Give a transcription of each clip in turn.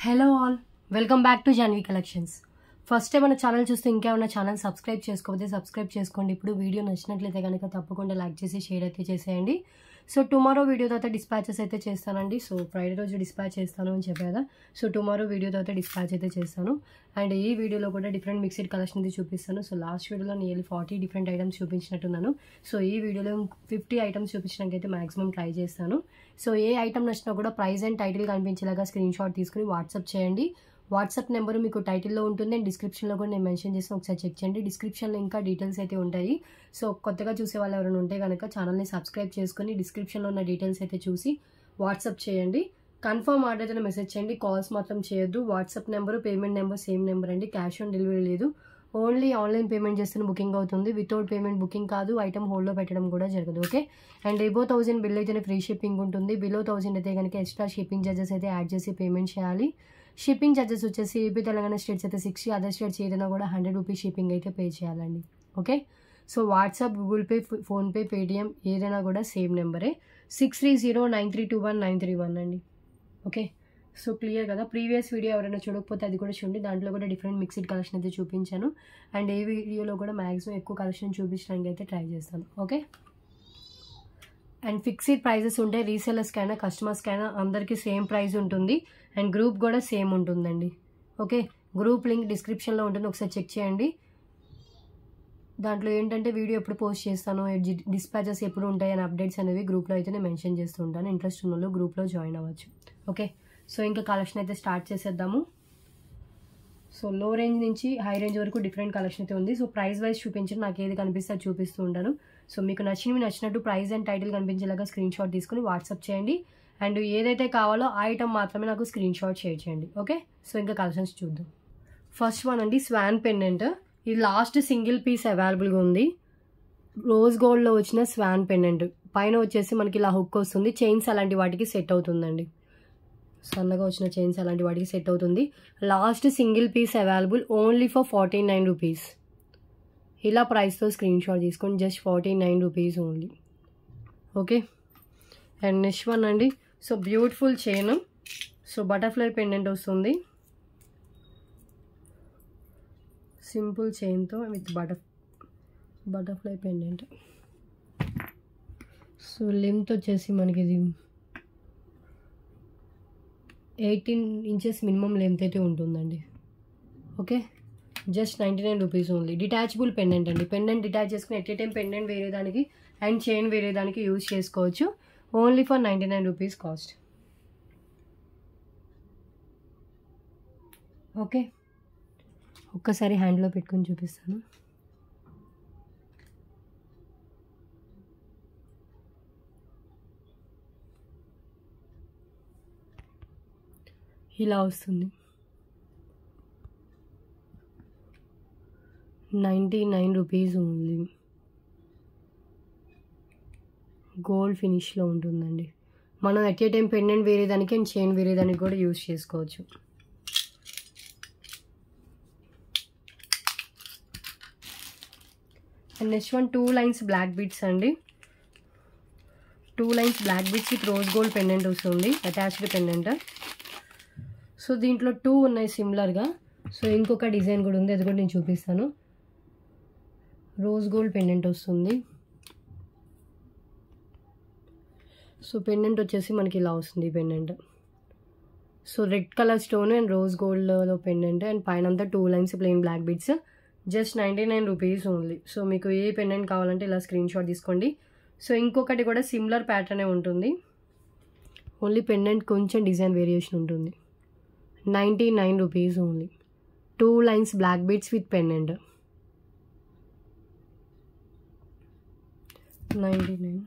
Hello all, welcome back to Janhvi collections. First time మన channel చూస్తే ఇంకేమైనా ఛానల్ సబ్స్క్రైబ్ చేసుకోకపోతే సబ్స్క్రైబ్ చేసుకోండి. ఇప్పుడు వీడియో నచ్చినట్లయితే కనుక తప్పకుండా లైక్ చేసి షేర్ అయితే చేసేయండి. సో టుమారో వీడియో తర్వాత డిస్పాచెస్ అయితే చేస్తానండి. సో ఫ్రైడే రోజు డిస్పాచ్ చేస్తాను అని చెప్పాను కదా. సో టుమారో వీడియో తర్వాత డిస్పాచ్ అయితే చేస్తాను. అండ్ ఈ వీడియోలో కూడా డిఫరెంట్ మిక్స్డ్ కలెక్షన్ అయితే చూపిస్తాను. సో లాస్ట్ వీడియోలో నియర్లీ 40 డిఫరెంట్ ఐటమ్స్ చూపించినట్టున్నాను. సో ఈ వీడియోలో 50 ఐటమ్స్ చూపించడానికి మాక్సిమం ట్రై చేస్తాను. సో ఏ ఐటమ్ నచ్చినా కూడా ప్రైస్ అండ్ టైటిల్ కనిపించేలాగా స్క్రీన్ షాట్ తీసుకుని వాట్సాప్ చేయండి. వాట్సాప్ నెంబర్ మీకు టైటిల్లో ఉంటుంది అండ్ డిస్క్రిప్షన్లో కూడా నేను మెన్షన్ చేసి ఒకసారి చెక్ చేయండి. డిస్క్రిప్షన్లో ఇంకా డీటెయిల్స్ అయితే ఉంటాయి. సో కొత్తగా చూసే వాళ్ళు ఎవరైనా ఉంటే కనుక ఛానల్ని సబ్స్క్రైబ్ చేసుకుని డిస్క్రిప్షన్లో ఉన్న డీటెయిల్స్ అయితే చూసి వాట్సాప్ చేయండి. కన్ఫర్మ్ ఆర్డర్ అయితే మెసేజ్ చేయండి, కాల్స్ మాత్రం చేయొద్దు. WhatsApp number, payment number same number అండి. క్యాష్ ఆన్ డెలివరీ లేదు, ఓన్లీ ఆన్లైన్ పేమెంట్ చేస్తే బుకింగ్ అవుతుంది. వితౌట్ పేమెంట్ బుకింగ్ కాదు, ఐటమ్ హోల్డ్లో పెట్టడం కూడా జరగదు. ఓకే. అండ్ ఎబో 1000 బిల్ అయితేనే ఫ్రీ షిప్పింగ్ ఉంటుంది. బిలో 1000 అయితే కనుక ఎక్స్ట్రా షిప్పింగ్ ఛార్జెస్ అయితే యాడ్ చేసి పేమెంట్ చేయాలి. షిప్పింగ్ ఛార్జెస్ వచ్చేసి ఏపీ తెలంగాణ స్టేట్స్ అయితే 60, అదర్ స్టేట్స్ ఏదైనా కూడా 100 రూపీస్ షిప్పింగ్ అయితే పే చేయాలండి. Okay. So WhatsApp, Google pay, PhonePe, Paytm ఏదైనా కూడా సేమ్ నెంబరే 6309321931 అండి. ఓకే. సో క్లియర్ కదా. ప్రీవియస్ వీడియో ఎవరైనా చూడకపోతే అది కూడా చూడండి, దాంట్లో కూడా డిఫరెంట్ మిక్స్డ్ కలెక్షన్ అయితే చూపించాను. అండ్ ఈ వీడియోలో కూడా మ్యాక్సిమం ఎక్కువ కలెక్షన్ చూపించడానికి అయితే ట్రై చేస్తాను. ఓకే. అండ్ ఫిక్స్డ్ ప్రైజెస్ ఉంటాయి. రీసెలర్స్కైనా కస్టమర్స్కైనా అందరికీ సేమ్ ప్రైస్ ఉంటుంది. అండ్ గ్రూప్ కూడా సేమ్ ఉంటుందండి. ఓకే. గ్రూప్ లింక్ డిస్క్రిప్షన్లో ఉంటుంది, ఒకసారి చెక్ చేయండి. దాంట్లో ఏంటంటే వీడియో ఎప్పుడు పోస్ట్ చేస్తాను, డిస్పాచెస్ ఎప్పుడు ఉంటాయి అని అప్డేట్స్ అనేవి గ్రూప్లో అయితే నేను మెన్షన్ చేస్తూ ఉంటాను. ఇంట్రెస్ట్ ఉన్న వాళ్ళు గ్రూప్లో జాయిన్ అవ్వచ్చు. ఓకే. సో ఇంకా కలెక్షన్ అయితే స్టార్ట్ చేసేద్దాము. సో లో రేంజ్ నుంచి హై రేంజ్ వరకు డిఫరెంట్ కలెక్షన్ అయితే ఉంది. సో ప్రైస్ వైజ్ చూపించండి, నాకు ఏది కనిపిస్తే అది చూపిస్తూ ఉంటాను. సో మీకు నచ్చినట్టు ప్రైస్ అండ్ టైటిల్ కనిపించేలాగా స్క్రీన్ షాట్ తీసుకుని వాట్సాప్ చేయండి. అండ్ ఏదైతే కావాలో ఆ ఐటమ్ మాత్రమే నాకు స్క్రీన్ షాట్ షేర్ చేయండి. ఓకే. సో ఇంకా కలెక్షన్స్ చూద్దాం. ఫస్ట్ వన్ అండి, స్వాన్ పెండెంట్. ఇది లాస్ట్ సింగిల్ పీస్ అవైలబుల్గా ఉంది. రోజ్ గోల్డ్లో వచ్చిన స్వాన్ పెండెంట్. పైన వచ్చేసి మనకి ఇలా హుక్ వస్తుంది. చైన్స్ అలాంటి వాటికి సెట్ అవుతుందండి. సన్నగా వచ్చిన చైన్స్ అలాంటి వాటికి సెట్ అవుతుంది. Last single piece available, only for 49 rupees. ఇలా ప్రైస్తో స్క్రీన్ షాట్ తీసుకోండి, just 49 rupees only. Okay. And next one అండి, so beautiful chain. So butterfly pendant వస్తుంది, సింపుల్ చైన్తో with butterfly pendant. So length వచ్చేసి మనకి ఇది 18 ఇంచెస్ మినిమం లెంత్ అయితే ఉంటుందండి. Okay. Just 99 rupees only. Detachable pendant అండి. పెండెంట్ డిటాచ్ చేసుకుని ఎట్ ఏ టైం పెండెంట్ వేరే దానికి అండ్ చైన్ వేరే దానికి యూజ్ చేసుకోవచ్చు. Only for 99 rupees cost. Okay. ఒక్కసారి హ్యాండ్లో పెట్టుకొని చూపిస్తాను. ఇలా వస్తుంది. 99 రూపీస్ ఓన్లీ. గోల్డ్ ఫినిష్లో ఉంటుందండి. మనం ఎట్ ఏ టైం పెండెంట్ వేరే దానికి అండ్ చైన్ వేరే దానికి కూడా యూజ్ చేసుకోవచ్చు. And next one 2 lines black beads అండి. 2 lines black beads with rose gold pendant వస్తుంది, అటాచ్డ్ పెండెంట్. సో దీంట్లో 2 ఉన్నాయి సిమిలర్గా. సో ఇంకొక డిజైన్ కూడా ఉంది, అది కూడా నేను చూపిస్తాను. రోజ్ గోల్డ్ పెండెంట్ వస్తుంది. సో పెండెంట్ వచ్చేసి మనకి ఇలా వస్తుంది pendant. So red colour stone and rose గోల్డ్లో పెండెంట్ అండ్ పైన అంతా 2 lines plain black beads, just 99 rupees only. So మీకు ఏ పెండెంట్ కావాలంటే ఇలా స్క్రీన్ షాట్ తీసుకోండి. సో ఇంకొకటి కూడా సిమిలర్ ప్యాటర్నే ఉంటుంది, ఓన్లీ పెండెంట్ కొంచెం డిజైన్ వేరియేషన్ ఉంటుంది. 99 rupees only. 2 lines black beads with pendant, 99.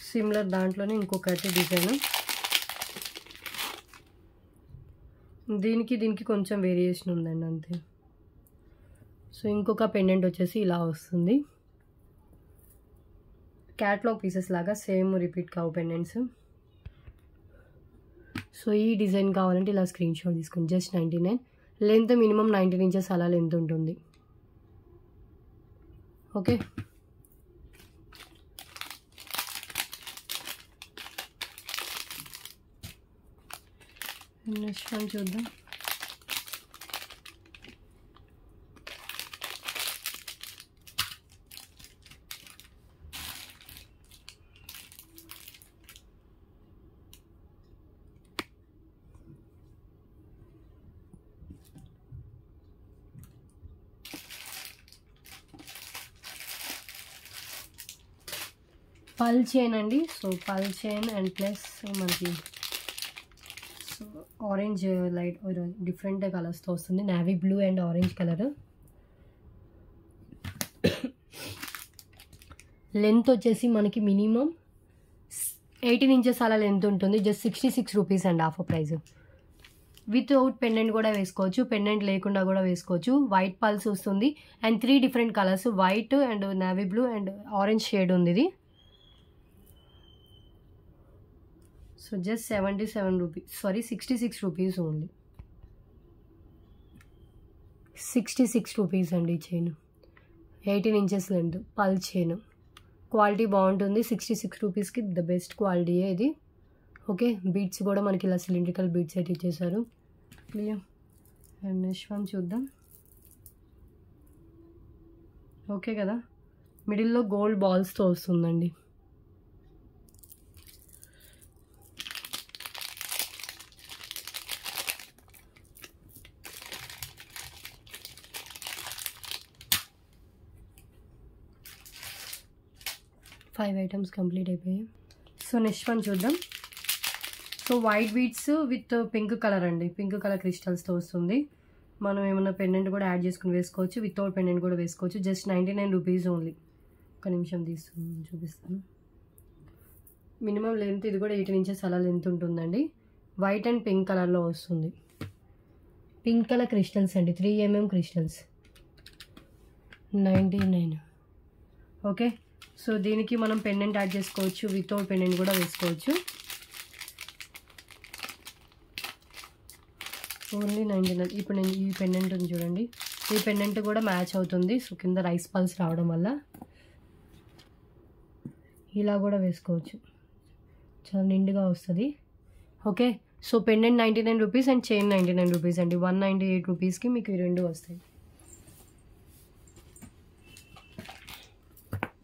Similar దాంట్లోనే ఇంకొకటి డిజైన్, దీనికి కొంచెం వేరియేషన్ ఉందండి అంతే. సో ఇంకొక పెండెంట్ వచ్చేసి ఇలా వస్తుంది. క్యాట్లాగ్ పీసెస్ లాగా సేమ్ రిపీట్ కావు పెండెంట్స్. సో ఈ డిజైన్ కావాలంటే ఇలా స్క్రీన్ షాట్ తీసుకోండి, జస్ట్ 99. లెంత్ మినిమం 19 ఇంచెస్ అలా లెంత్ ఉంటుంది. ఓకే. నెక్స్ట్ వన్ చూద్దాం. పల్ చైన్ అండి. సో పల్ చైన్ అండ్ ప్లస్ మనకి సో ఆరెంజ్ లైట్ డిఫరెంట్ కలర్స్తో వస్తుంది. Navy blue and orange colour. Length వచ్చేసి మనకి మినిమం 18 ఇంచెస్ అలా లెంత్ ఉంటుంది. జస్ట్ 66 రూపీస్ అండి ఆఫర్ ప్రైస్. వితౌట్ పెండెంట్ కూడా వేసుకోవచ్చు, పెండెంట్ లేకుండా కూడా వేసుకోవచ్చు. వైట్ పల్స్ వస్తుంది and 3 different colours, white and navy blue and orange shade ఉంది ఇది. So just 77 rupees, sorry 66 rupees only. 66 rupees అండి ఈ చైన్. 18 ఇంచెస్ లెంత్ పల్ చైన్. క్వాలిటీ బాగుంటుంది. 66 రూపీస్కి ద బెస్ట్ క్వాలిటీయే ఇది. ఓకే, బీడ్స్ కూడా మనకి ఇలా సిలిండ్రికల్ బీడ్స్ అయితే ఇచ్చేసారు. క్లియర్. అండ్ నెక్స్ట్ వన్ చూద్దాం. ఓకే కదా, మిడిల్లో గోల్డ్ బాల్స్తో వస్తుందండి. ఫైవ్ ఐటమ్స్ కంప్లీట్ అయిపోయాయి. సో నెక్స్ట్ వన్ చూద్దాం. So white beads with pink colour అండి, పింక్ కలర్ క్రిస్టల్స్తో వస్తుంది. మనం ఏమన్నా పెండెంట్ కూడా యాడ్ చేసుకుని వేసుకోవచ్చు, వితౌట్ పెండెంట్ కూడా వేసుకోవచ్చు. Just 99 rupees only. ఒక నిమిషం చూపిస్తాను. మినిమం లెంత్ ఇది కూడా 18 ఇంచెస్ అలా లెంత్ ఉంటుందండి. వైట్ అండ్ పింక్ కలర్లో వస్తుంది. పింక్ కలర్ క్రిస్టల్స్ అండి, 3mm క్రిస్టల్స్, 99. ఓకే, సో దీనికి మనం పెండెంట్ యాడ్ చేసుకోవచ్చు, వితౌట్ పెండెంట్ కూడా వేసుకోవచ్చు. ఓన్లీ 99. ఇప్పుడు నేను ఈ పెండెంట్ ఉంది చూడండి, ఈ పెండెంట్ కూడా మ్యాచ్ అవుతుంది. సో కింద రైస్ పల్స్ రావడం వల్ల ఇలా కూడా వేసుకోవచ్చు, చాలా నిండుగా వస్తుంది. Okay, so pendant 99 rupees and chain 99 rupees అండి. 198 రూపీస్కి మీకు ఈ రెండు వస్తాయి.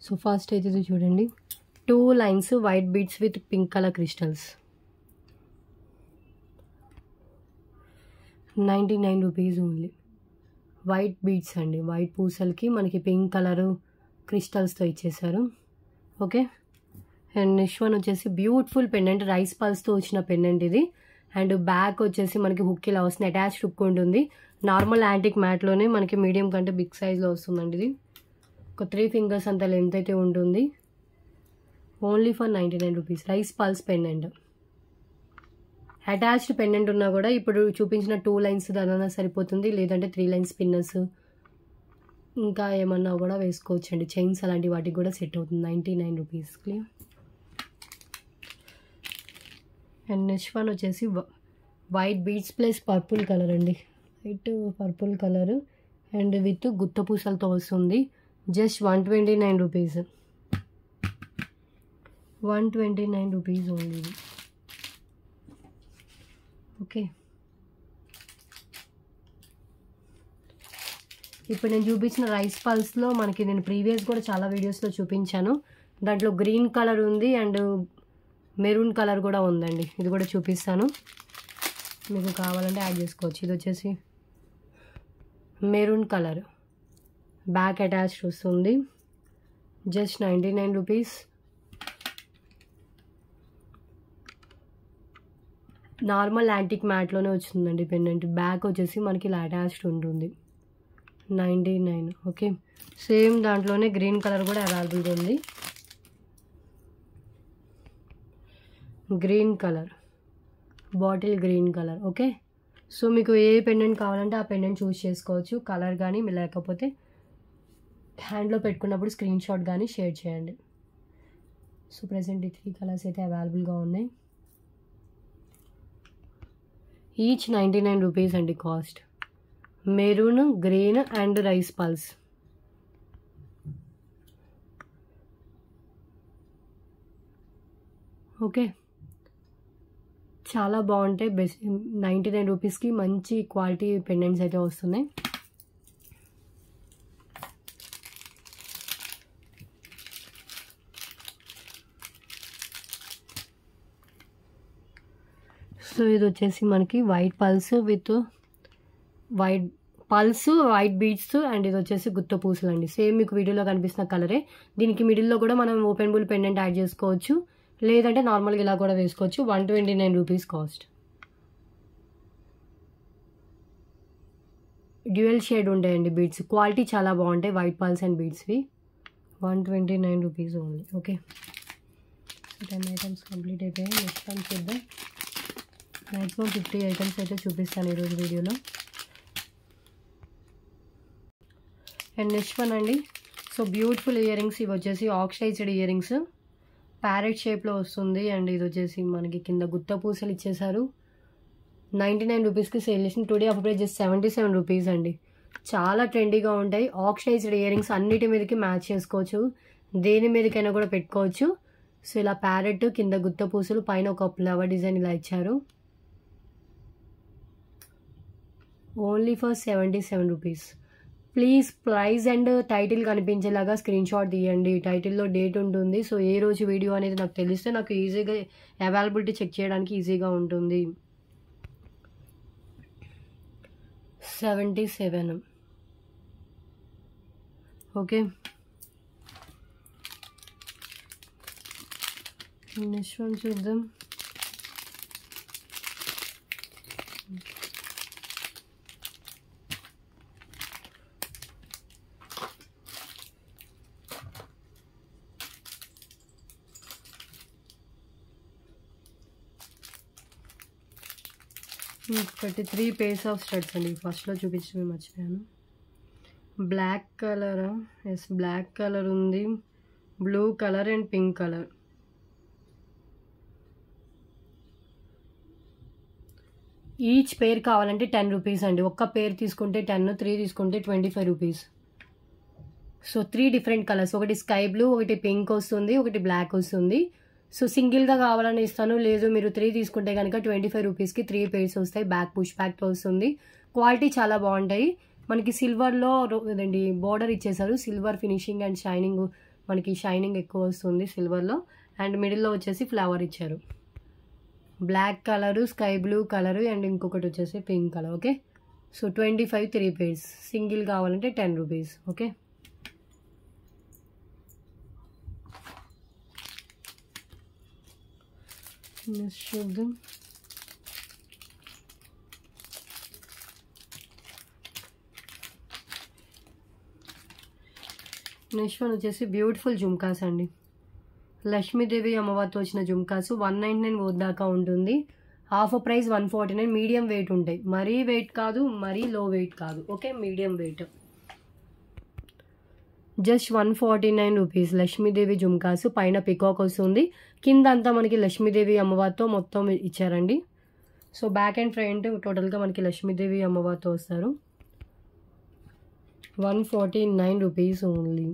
సో ఫస్ట్ అయితే ఇది చూడండి, 2 lines white beads with pink colour crystals, 99 rupees only. White beads అండి, వైట్ పూసలకి మనకి పింక్ కలరు క్రిస్టల్స్తో ఇచ్చేసారు. ఓకే, అండ్ నెక్స్ట్ వన్ వచ్చేసి బ్యూటిఫుల్ పెండెంట్, రైస్ పల్స్తో వచ్చిన పెండెంట్ ఇది. అండ్ బ్యాక్ వచ్చేసి మనకి హుక్ ఇలా వస్తుంది, అటాచ్డ్ హుక్ ఉంటుంది. నార్మల్ యాంటిక్ మ్యాట్లోనే మనకి మీడియం కంటే బిగ్ సైజ్లో వస్తుందండి ఇది. ఒక 3 ఫింగర్స్ అంత లెంత్ అయితే ఉంటుంది. Only for 99 rupees. Rice pearls pendant, attached pendant ఉన్నా కూడా ఇప్పుడు చూపించిన 2 లైన్స్ దాని సరిపోతుంది, లేదంటే 3 లైన్స్ పిన్నర్స్ ఇంకా ఏమన్నా కూడా వేసుకోవచ్చు అండి. చైన్స్ అలాంటి వాటికి కూడా సెట్ అవుతుంది. 99 rupees. Clear. And next one వచ్చేసి white beads plus purple colour అండి, white purple colour and with గుత్త పూసలతో వస్తుంది. Just 129 rupees, 129 rupees only. Okay, ఇప్పుడు నేను చూపించిన రైస్ పల్స్లో మనకి నేను ప్రీవియస్ కూడా చాలా వీడియోస్లో చూపించాను. దాంట్లో గ్రీన్ కలర్ ఉంది అండ్ మెరూన్ కలర్ కూడా ఉందండి. ఇది కూడా చూపిస్తాను, మీకు కావాలంటే యాడ్ చేసుకోవచ్చు. ఇది వచ్చేసి మెరూన్ కలర్, బ్యాక్ అటాచ్డ్ వస్తుంది. Just 99 rupees. నార్మల్ యాంటిక్ మ్యాట్లోనే వచ్చిందండి పెండెంట్. బ్యాక్ వచ్చేసి మనకి ఇలా అటాచ్డ్ ఉంటుంది. 99. ఓకే, సేమ్ దాంట్లోనే గ్రీన్ కలర్ కూడా అవైలబుల్గా ఉంది. Green colour, bottle green colour. Okay, so మీకు ఏ పెండెంట్ కావాలంటే ఆ పెండెంట్ చూస్ చేసుకోవచ్చు. కలర్ కానీ లేకపోతే హ్యాండ్లో పెట్టుకున్నప్పుడు స్క్రీన్ షాట్ కానీ షేర్ చేయండి. సో ప్రెసెంట్ ఈ 3 కలర్స్ అయితే అవైలబుల్గా ఉన్నాయి. ఈచ్ 99 రూపీస్ అండి cost. Maroon, green and rice pearls. Okay, చాలా బాగుంటాయి. బెస్ట్ 99 రూపీస్కి మంచి క్వాలిటీ పెండెంట్స్ అయితే వస్తున్నాయి. సో ఇది వచ్చేసి మనకి white pulse with white beads and ఇది వచ్చేసి గుత్త పూసలు అండి. సేమ్ మీకు వీడియోలో కనిపిస్తున్న కలరే. దీనికి మిడిల్లో కూడా మనం ఓపెన్ బుల్ పెండెంట్ యాడ్ చేసుకోవచ్చు, లేదంటే నార్మల్గా ఇలా కూడా వేసుకోవచ్చు. 129 రూపీస్ కాస్ట్. డ్యూయల్ షేడ్ ఉంటాయండి బీడ్స్, క్వాలిటీ చాలా బాగుంటాయి. వైట్ పల్స్ అండ్ బీడ్స్వి 129 rupees only. Okay, 10 items complete అయిపోయాయి. నెక్స్ట్ టైం చూద్దాం. మ్యాక్సిమం 50 ఐటమ్స్ అయితే చూపిస్తాను ఈరోజు వీడియోలో. అండ్ నెక్స్ట్ వన్ అండి. So beautiful earrings. ఇవి వచ్చేసి ఆక్సిడైజ్డ్ ఇయర్ రింగ్స్, ప్యారెట్ షేప్లో వస్తుంది. అండ్ ఇది వచ్చేసి మనకి కింద గుత్త పూసలు ఇచ్చేసారు. 99 రూపీస్కి సేల్ చేసిన today offer price just 77 rupees అండి. చాలా ట్రెండీగా ఉంటాయి. ఆక్సిడైజ్డ్ ఇయర్ రింగ్స్ అన్నిటి మీదకి మ్యాచ్ చేసుకోవచ్చు, దేని మీదకైనా కూడా పెట్టుకోవచ్చు. సో ఇలా ప్యారెట్, కింద గుత్త పూసలు, పైన ఒక ఫ్లవర్ డిజైన్ ఇలా ఇచ్చారు. Only for 77 rupees. Please price and title కనిపించేలాగా స్క్రీన్ షాట్ తీయండి. టైటిల్లో డేట్ ఉంటుంది. సో ఏ రోజు వీడియో అనేది నాకు తెలిస్తే నాకు ఈజీగా అవైలబిలిటీ చెక్ చేయడానికి ఈజీగా ఉంటుంది. 77. ఓకే, నెక్స్ట్ వన్ చూద్దాం. ఒకటి 3 pairs ఆఫ్ స్టడ్స్ అండి. ఫస్ట్లో చూపించడమే మర్చిపోయాను. Black colour, yes black colour ఉంది, blue colour and pink colour. Each pair కావాలంటే 10 రూపీస్ అండి. ఒక్క పేర్ తీసుకుంటే 10, 3 తీసుకుంటే 25 రూపీస్. సో 3 డిఫరెంట్ కలర్స్, ఒకటి స్కై బ్లూ, ఒకటి పింక్ వస్తుంది, ఒకటి బ్లాక్ వస్తుంది. సో సింగిల్గా కావాలని ఇస్తాను, లేదు మీరు 3 తీసుకుంటే కనుక 25 రూపీస్కి 3 pairs వస్తాయి. బ్యాక్ పుష్ బ్యాక్తో వస్తుంది. క్వాలిటీ చాలా బాగుంటాయి. మనకి సిల్వర్లో ఇదండి బార్డర్ ఇచ్చేసారు. సిల్వర్ ఫినిషింగ్ అండ్ షైనింగ్, మనకి షైనింగ్ ఎక్కువ వస్తుంది సిల్వర్లో. అండ్ మిడిల్లో వచ్చేసి ఫ్లవర్ ఇచ్చారు. Black colour, sky blue colour and ఇంకొకటి వచ్చేసి pink colour. Okay, so 25 3 pairs. Single కావాలంటే 10 రూపీస్. ఓకే, నెక్స్ట్ చూద్దాం. నెక్స్ట్ వన్ వచ్చేసి బ్యూటిఫుల్ జుమ్కాస్ అండి. లక్ష్మీదేవి అమ్మవారితో వచ్చిన జుమ్కాస్ 199 దాకా ఉంటుంది. Half price 149. మీడియం వెయిట్ ఉంటాయి, మరీ వెయిట్ కాదు, మరీ లో వెయిట్ కాదు. Okay, medium wait. Just 149 rupees. Lakshmidevi jhumkas, పైన పికాక్ వస్తుంది, కింద అంతా మనకి లక్ష్మీదేవి అమ్మవారితో మొత్తం ఇచ్చారండి. సో బ్యాక్ అండ్ ఫ్రంట్ టోటల్గా మనకి లక్ష్మీదేవి అమ్మవారితో వస్తారు. 149 రూపీస్ ఓన్లీ.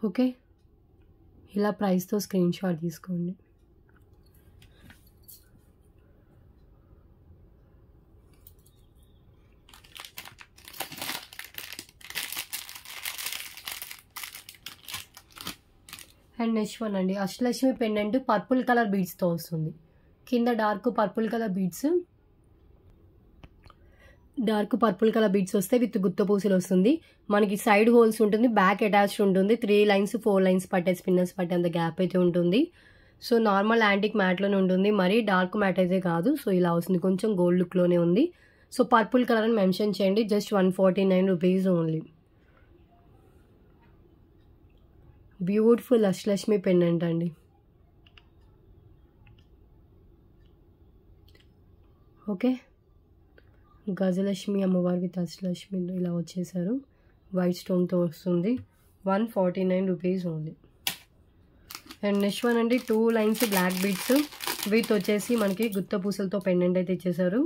ఓకే, ఇలా ప్రైస్తో స్క్రీన్ షాట్ తీసుకోండి. అండ్ నెక్స్ట్ వన్ అండి, అష్టలక్ష్మి పెండెంట్ పర్పుల్ కలర్ బీడ్స్తో వస్తుంది. కింద డార్క్ పర్పుల్ కలర్ బీడ్స్, వస్తే విత్ గుత్త పూసలు వస్తుంది. మనకి సైడ్ హోల్స్ ఉంటుంది, బ్యాక్ అటాచ్డ్ ఉంటుంది. 3 lines 4 lines పట్టే స్పిన్నర్స్ పట్టే అంత గ్యాప్ అయితే ఉంటుంది. సో నార్మల్ యాంటిక్ మ్యాట్లోనే ఉంటుంది, మరీ డార్క్ మ్యాట్ అయితే కాదు. సో ఇలా వస్తుంది, కొంచెం గోల్డ్ లుక్లోనే ఉంది. సో పర్పుల్ కలర్ అని మెన్షన్ చేయండి. Just 149 rupees only. Beautiful Ashtalakshmi pendant అండి. ఓకే, గజలక్ష్మి అమ్మవారి విత్ అష్టలక్ష్మి ఇలా వచ్చేసారు. వైట్ స్టోన్తో వస్తుంది. 149 rupees only. And next one అండి, 2 lines బ్లాక్ బీడ్స్, విత్ వచ్చేసి మనకి గుత్త పూసలతో పెండెంట్ అయితే ఇచ్చేసారు.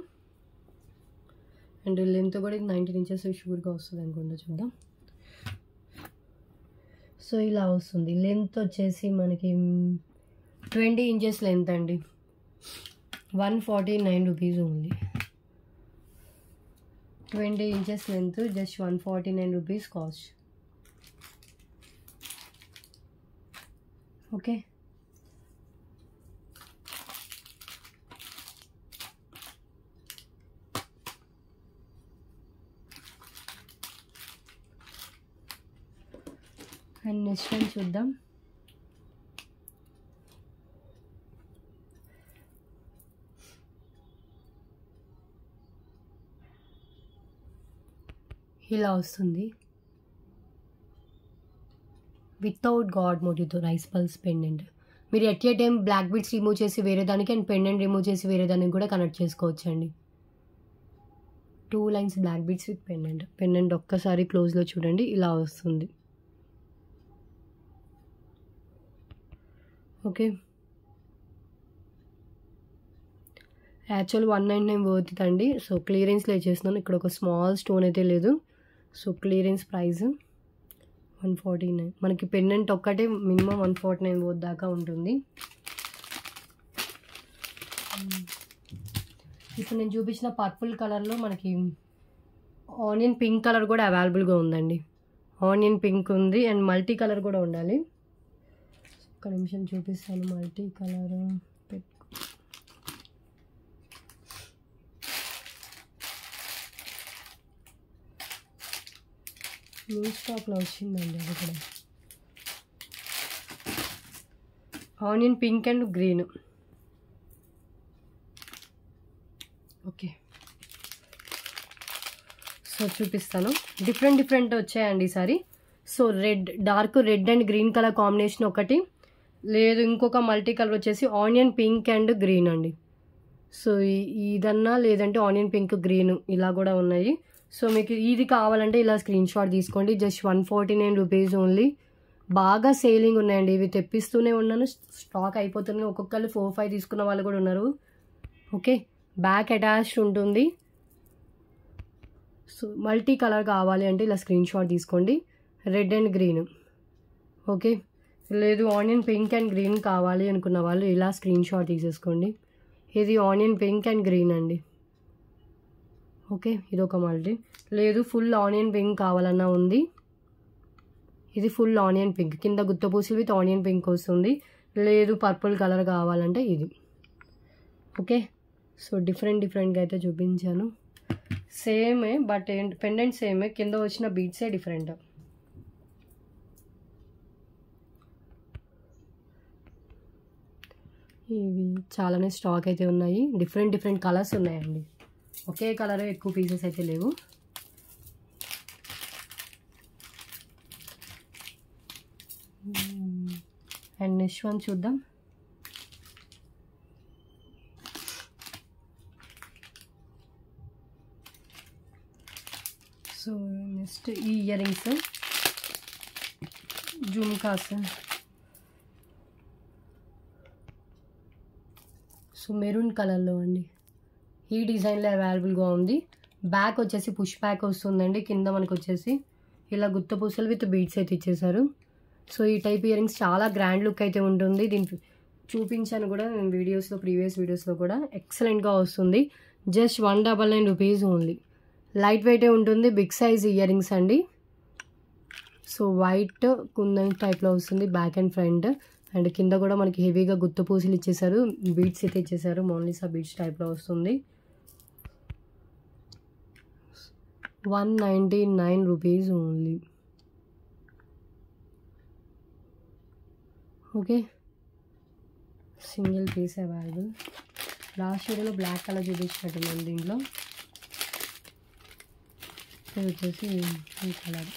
అండ్ లెంత్ కూడా 19 ఇంచెస్ షూర్గా వస్తుంది అనుకుంటా, చూద్దాం. సో ఇలా వస్తుంది. లెంత్ వచ్చేసి మనకి 20 ఇంచెస్ లెంత్ అండి. 149 rupees only. 20 inches length just 149 rupees cost. Okay, and next time చూద్దాం. ఇలా వస్తుంది వితౌట్ గాడ్ మోటివ్తో రైస్ పల్స్ పెండెంట్. మీరు at a time black beads remove చేసి వేరే దానికి అండ్ పెండెంట్ రిమూవ్ చేసి వేరే దానికి కూడా కనెక్ట్ చేసుకోవచ్చు అండి. 2 lines black beads with pendant. Pendant ఒక్కసారి క్లోజ్లో చూడండి, ఇలా వస్తుంది. ఓకే, యాక్చువల్ 199 వర్త్ అండి. సో క్లియరెన్స్లో చేస్తున్నాను. ఇక్కడ ఒక స్మాల్ స్టోన్ అయితే లేదు. So clearance price 149. మనకి పెండెంట్ ఒక్కటే మినిమం 149 వర్త్ దాకా ఉంటుంది. ఇప్పుడు నేను చూపించిన పర్పుల్ కలర్లో మనకి ఆనియన్ పింక్ కలర్ కూడా అవైలబుల్గా ఉందండి. ఆనియన్ పింక్ ఉంది అండ్ మల్టీ కలర్ కూడా ఉండాలి. ఒక నిమిషం చూపిస్తాను. మల్టీ కలర్ న్యూ స్టాక్లో వచ్చిందండి. అది కూడా onion pink and green. Okay, so చూపిస్తాను. డిఫరెంట్ వచ్చాయండి ఈసారి. So dark red and green colour combination ఒకటి, లేదు ఇంకొక మల్టీ కలర్ వచ్చేసి ఆనియన్ పింక్ అండ్ గ్రీన్ అండి. సో ఇదన్నా లేదంటే ఆనియన్ పింక్ గ్రీన్ ఇలా కూడా ఉన్నాయి. సో మీకు ఇది కావాలంటే ఇలా స్క్రీన్ షాట్ తీసుకోండి. Just 149 rupees only. బాగా సేలింగ్ ఉన్నాయండి. ఇవి తెప్పిస్తూనే ఉన్నాను, స్టాక్ అయిపోతున్నాయి. ఒక్కొక్కరు 4-5 తీసుకున్న వాళ్ళు కూడా ఉన్నారు. ఓకే, బ్యాక్ అటాచ్డ్ ఉంటుంది. సో మల్టీ కలర్ కావాలి అంటే ఇలా స్క్రీన్ షాట్ తీసుకోండి. Red and green. ఓకే, లేదు ఆనియన్ పింక్ అండ్ గ్రీన్ కావాలి అనుకున్న వాళ్ళు ఇలా స్క్రీన్ షాట్ తీసేసుకోండి. ఇది ఆనియన్ పింక్ అండ్ గ్రీన్ అండి. ఓకే, ఇది ఒక మల్టీ. లేదు ఫుల్ ఆనియన్ పింక్ కావాలన్నా ఉంది. ఇది ఫుల్ ఆనియన్ పింక్, కింద గుత్తపూసలు విత్ ఆనియన్ పింక్ వస్తుంది. లేదు పర్పుల్ కలర్ కావాలంటే ఇది. ఓకే, సో డిఫరెంట్గా అయితే చూపించాను. సేమే బట్ పెండెంట్ సేమే, కింద వచ్చిన బీడ్సే డిఫరెంట్. ఇవి చాలానే స్టాక్ అయితే ఉన్నాయి. డిఫరెంట్ కలర్స్ ఉన్నాయండి. ఒకే కలర్ ఎక్కువ పీసెస్ అయితే లేవు. అండ్ నెక్స్ట్ వన్ చూద్దాం. సో నెక్స్ట్ ఈ ear rings jhumkas. So maroon కలర్లో అండి. ఈ డిజైన్లో అవైలబుల్గా ఉంది. బ్యాక్ వచ్చేసి పుష్ బ్యాక్ వస్తుందండి. కింద మనకు వచ్చేసి ఇలా గుత్త పూసలు విత్ బీడ్స్ అయితే ఇచ్చేసారు. సో ఈ టైప్ ఇయర్ రింగ్స్ చాలా గ్రాండ్ లుక్ అయితే ఉంటుంది. దీనికి చూపించాను కూడా నేను ప్రీవియస్ వీడియోస్లో కూడా. ఎక్సలెంట్గా వస్తుంది. Just 199 rupees only. లైట్ వెయిటే ఉంటుంది. బిగ్ సైజ్ ఇయర్ రింగ్స్ అండి. సో వైట్ కుందన్ టైప్లో వస్తుంది బ్యాక్ అండ్ ఫ్రంట్. అండ్ కింద కూడా మనకి హెవీగా గుత్త పూసలు ఇచ్చేసారు. బీడ్స్ అయితే ఇచ్చేసారు. మోనలిసా బీడ్స్ టైప్లో వస్తుంది. 199 rupees only. Okay, single piece available. Last వీడియోలో బ్లాక్ కలర్ చూపించినట్టు దీంట్లో. ఇది వచ్చేసి ఈ కలర్.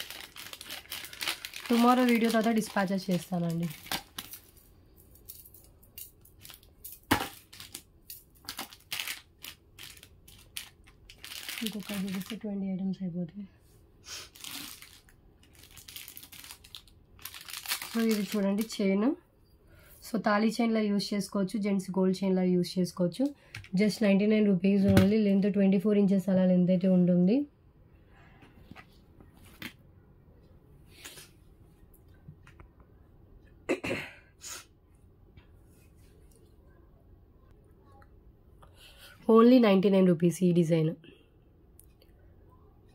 టుమారో వీడియో తర్వాత డిస్పాచెస్ చేస్తానండి. ఇంకొక చూపిస్తే 20 ఐటమ్స్ అయిపోతాయి. సో ఇది చూడండి చైన్. సో సో తాళీ చైన్లో యూస్ చేసుకోవచ్చు, జెంట్స్ గోల్డ్ చైన్లో యూస్ చేసుకోవచ్చు. Just 99 rupees only. Length 24 inches అలా లెంత్ అయితే ఉంటుంది. ఓన్లీ 99 రూపీస్ ఈ డిజైన్.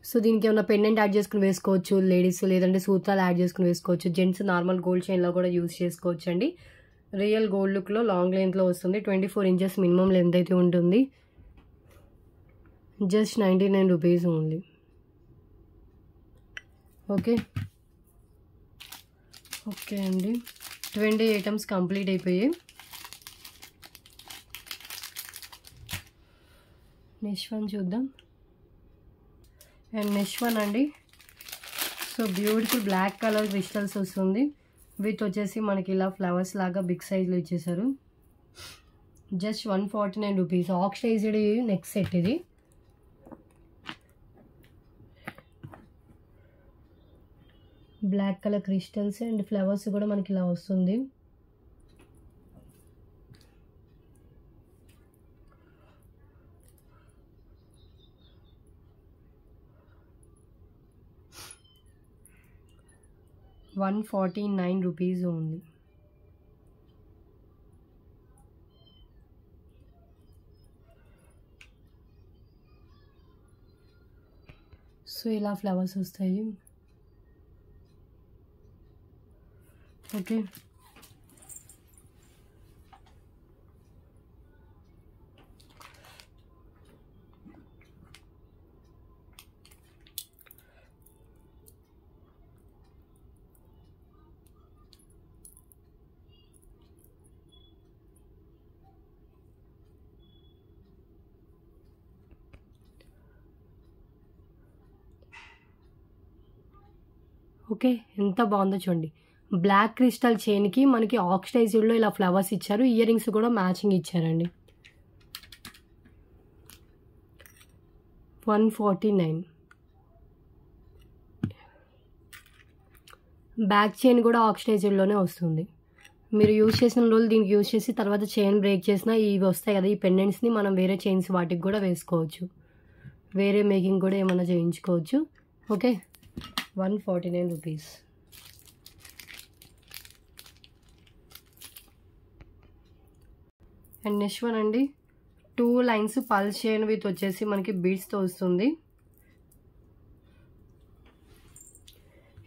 సో దీనికి ఏమైనా పెండెంట్ యాడ్ చేసుకుని వేసుకోవచ్చు లేడీస్, లేదంటే సూత్రాలు యాడ్ చేసుకుని వేసుకోవచ్చు. జెంట్స్ నార్మల్ గోల్డ్ చైన్లో కూడా యూస్ చేసుకోవచ్చు అండి. రియల్ గోల్డ్ లుక్లో లాంగ్ లెంత్లో వస్తుంది. 24 ఇంచెస్ మినిమం లెంత్ అయితే ఉంటుంది. Just 99 rupees only. Okay okay అండి, 20 ఐటమ్స్ కంప్లీట్ అయిపోయాయి. నెక్స్ట్ వన్ చూద్దాం. అండ్ నెక్స్ట్ వన్ అండి, so beautiful black colour crystals వస్తుంది. విత్ వచ్చేసి మనకి ఇలా ఫ్లవర్స్ లాగా బిగ్ సైజ్లో ఇచ్చేసారు. Just 149 rupees. Oxidised neck set ఇది. Black colour crystals and flowers కూడా మనకి ఇలా వస్తుంది. $149 రూపీస్ ఓన్లీ. సో ఇలా ఫ్లవర్స్ వస్తాయి. ఓకే ఓకే ఎంత బాగుందో చూడండి. బ్లాక్ క్రిస్టల్ చైన్కి మనకి ఆక్సిడైజ్డ్లో ఇలా ఫ్లవర్స్ ఇచ్చారు. ఇయర్ రింగ్స్ కూడా మ్యాచింగ్ ఇచ్చారండి. 149. బ్యాక్ చైన్ కూడా ఆక్సిడైజ్డ్లోనే వస్తుంది. మీరు యూజ్ చేసిన రోజులు దీనికి యూజ్ చేసి తర్వాత చైన్ బ్రేక్ చేసినా ఇవి వస్తాయి కదా, ఈ పెండెంట్స్ని మనం వేరే చైన్స్ వాటికి కూడా వేసుకోవచ్చు. వేరే మేకింగ్ కూడా ఏమైనా చేయించుకోవచ్చు. Okay 149 rupees. And next one అండి, 2 లైన్స్ పల్స్ చైన్ విత్ వచ్చేసి మనకి బీడ్స్తో వస్తుంది.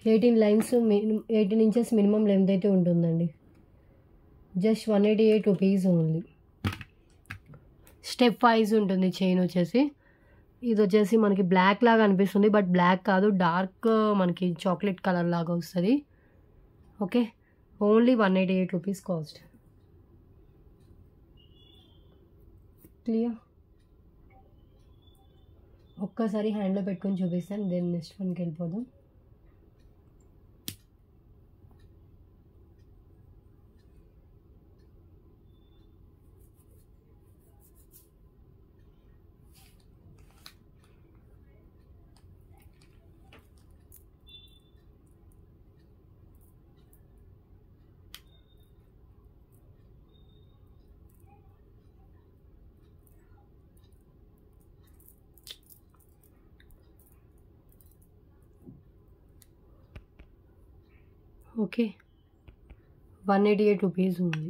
18 లైన్స్ 18 ఇంచెస్ మినిమం లెంత్ అయితే ఉంటుందండి. Just 188 rupees only. Step wise ఉంటుంది చైన్ వచ్చేసి. ఇది వచ్చేసి మనకి బ్లాక్ లాగా అనిపిస్తుంది, బట్ బ్లాక్ కాదు, డార్క్ మనకి చాక్లెట్ కలర్ లాగా వస్తుంది. Okay only 188 rupees cost. Clear. ఒక్కసారి హ్యాండ్లో పెట్టుకొని చూపిస్తాను, దెన్ నెక్స్ట్ వన్కి వెళ్ళిపోదాం. ఓకే 188 రూపీస్ ఉంది.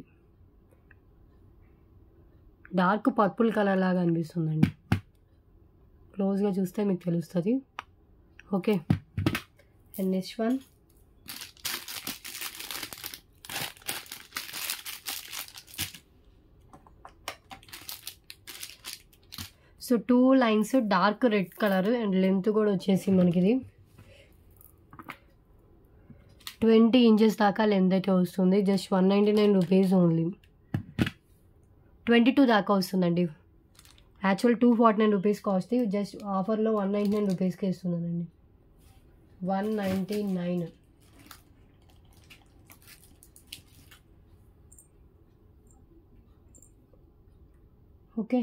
డార్క్ పర్పుల్ కలర్ లాగా అనిపిస్తుందండి, క్లోజ్గా చూస్తే మీకు తెలుస్తుంది. Okay and next one, so 2 lines dark red colour and length కూడా వచ్చేసి మనకి ఇది 20 ఇంచెస్ దాకా లెంత్ అయితే వస్తుంది. Just 199 rupees only. 22 దాకా వస్తుందండి. యాక్చువల్ 249 రూపీస్ కాస్ట్, జస్ట్ ఆఫర్లో 199 రూపీస్కి ఇస్తున్నానండి. 199. Okay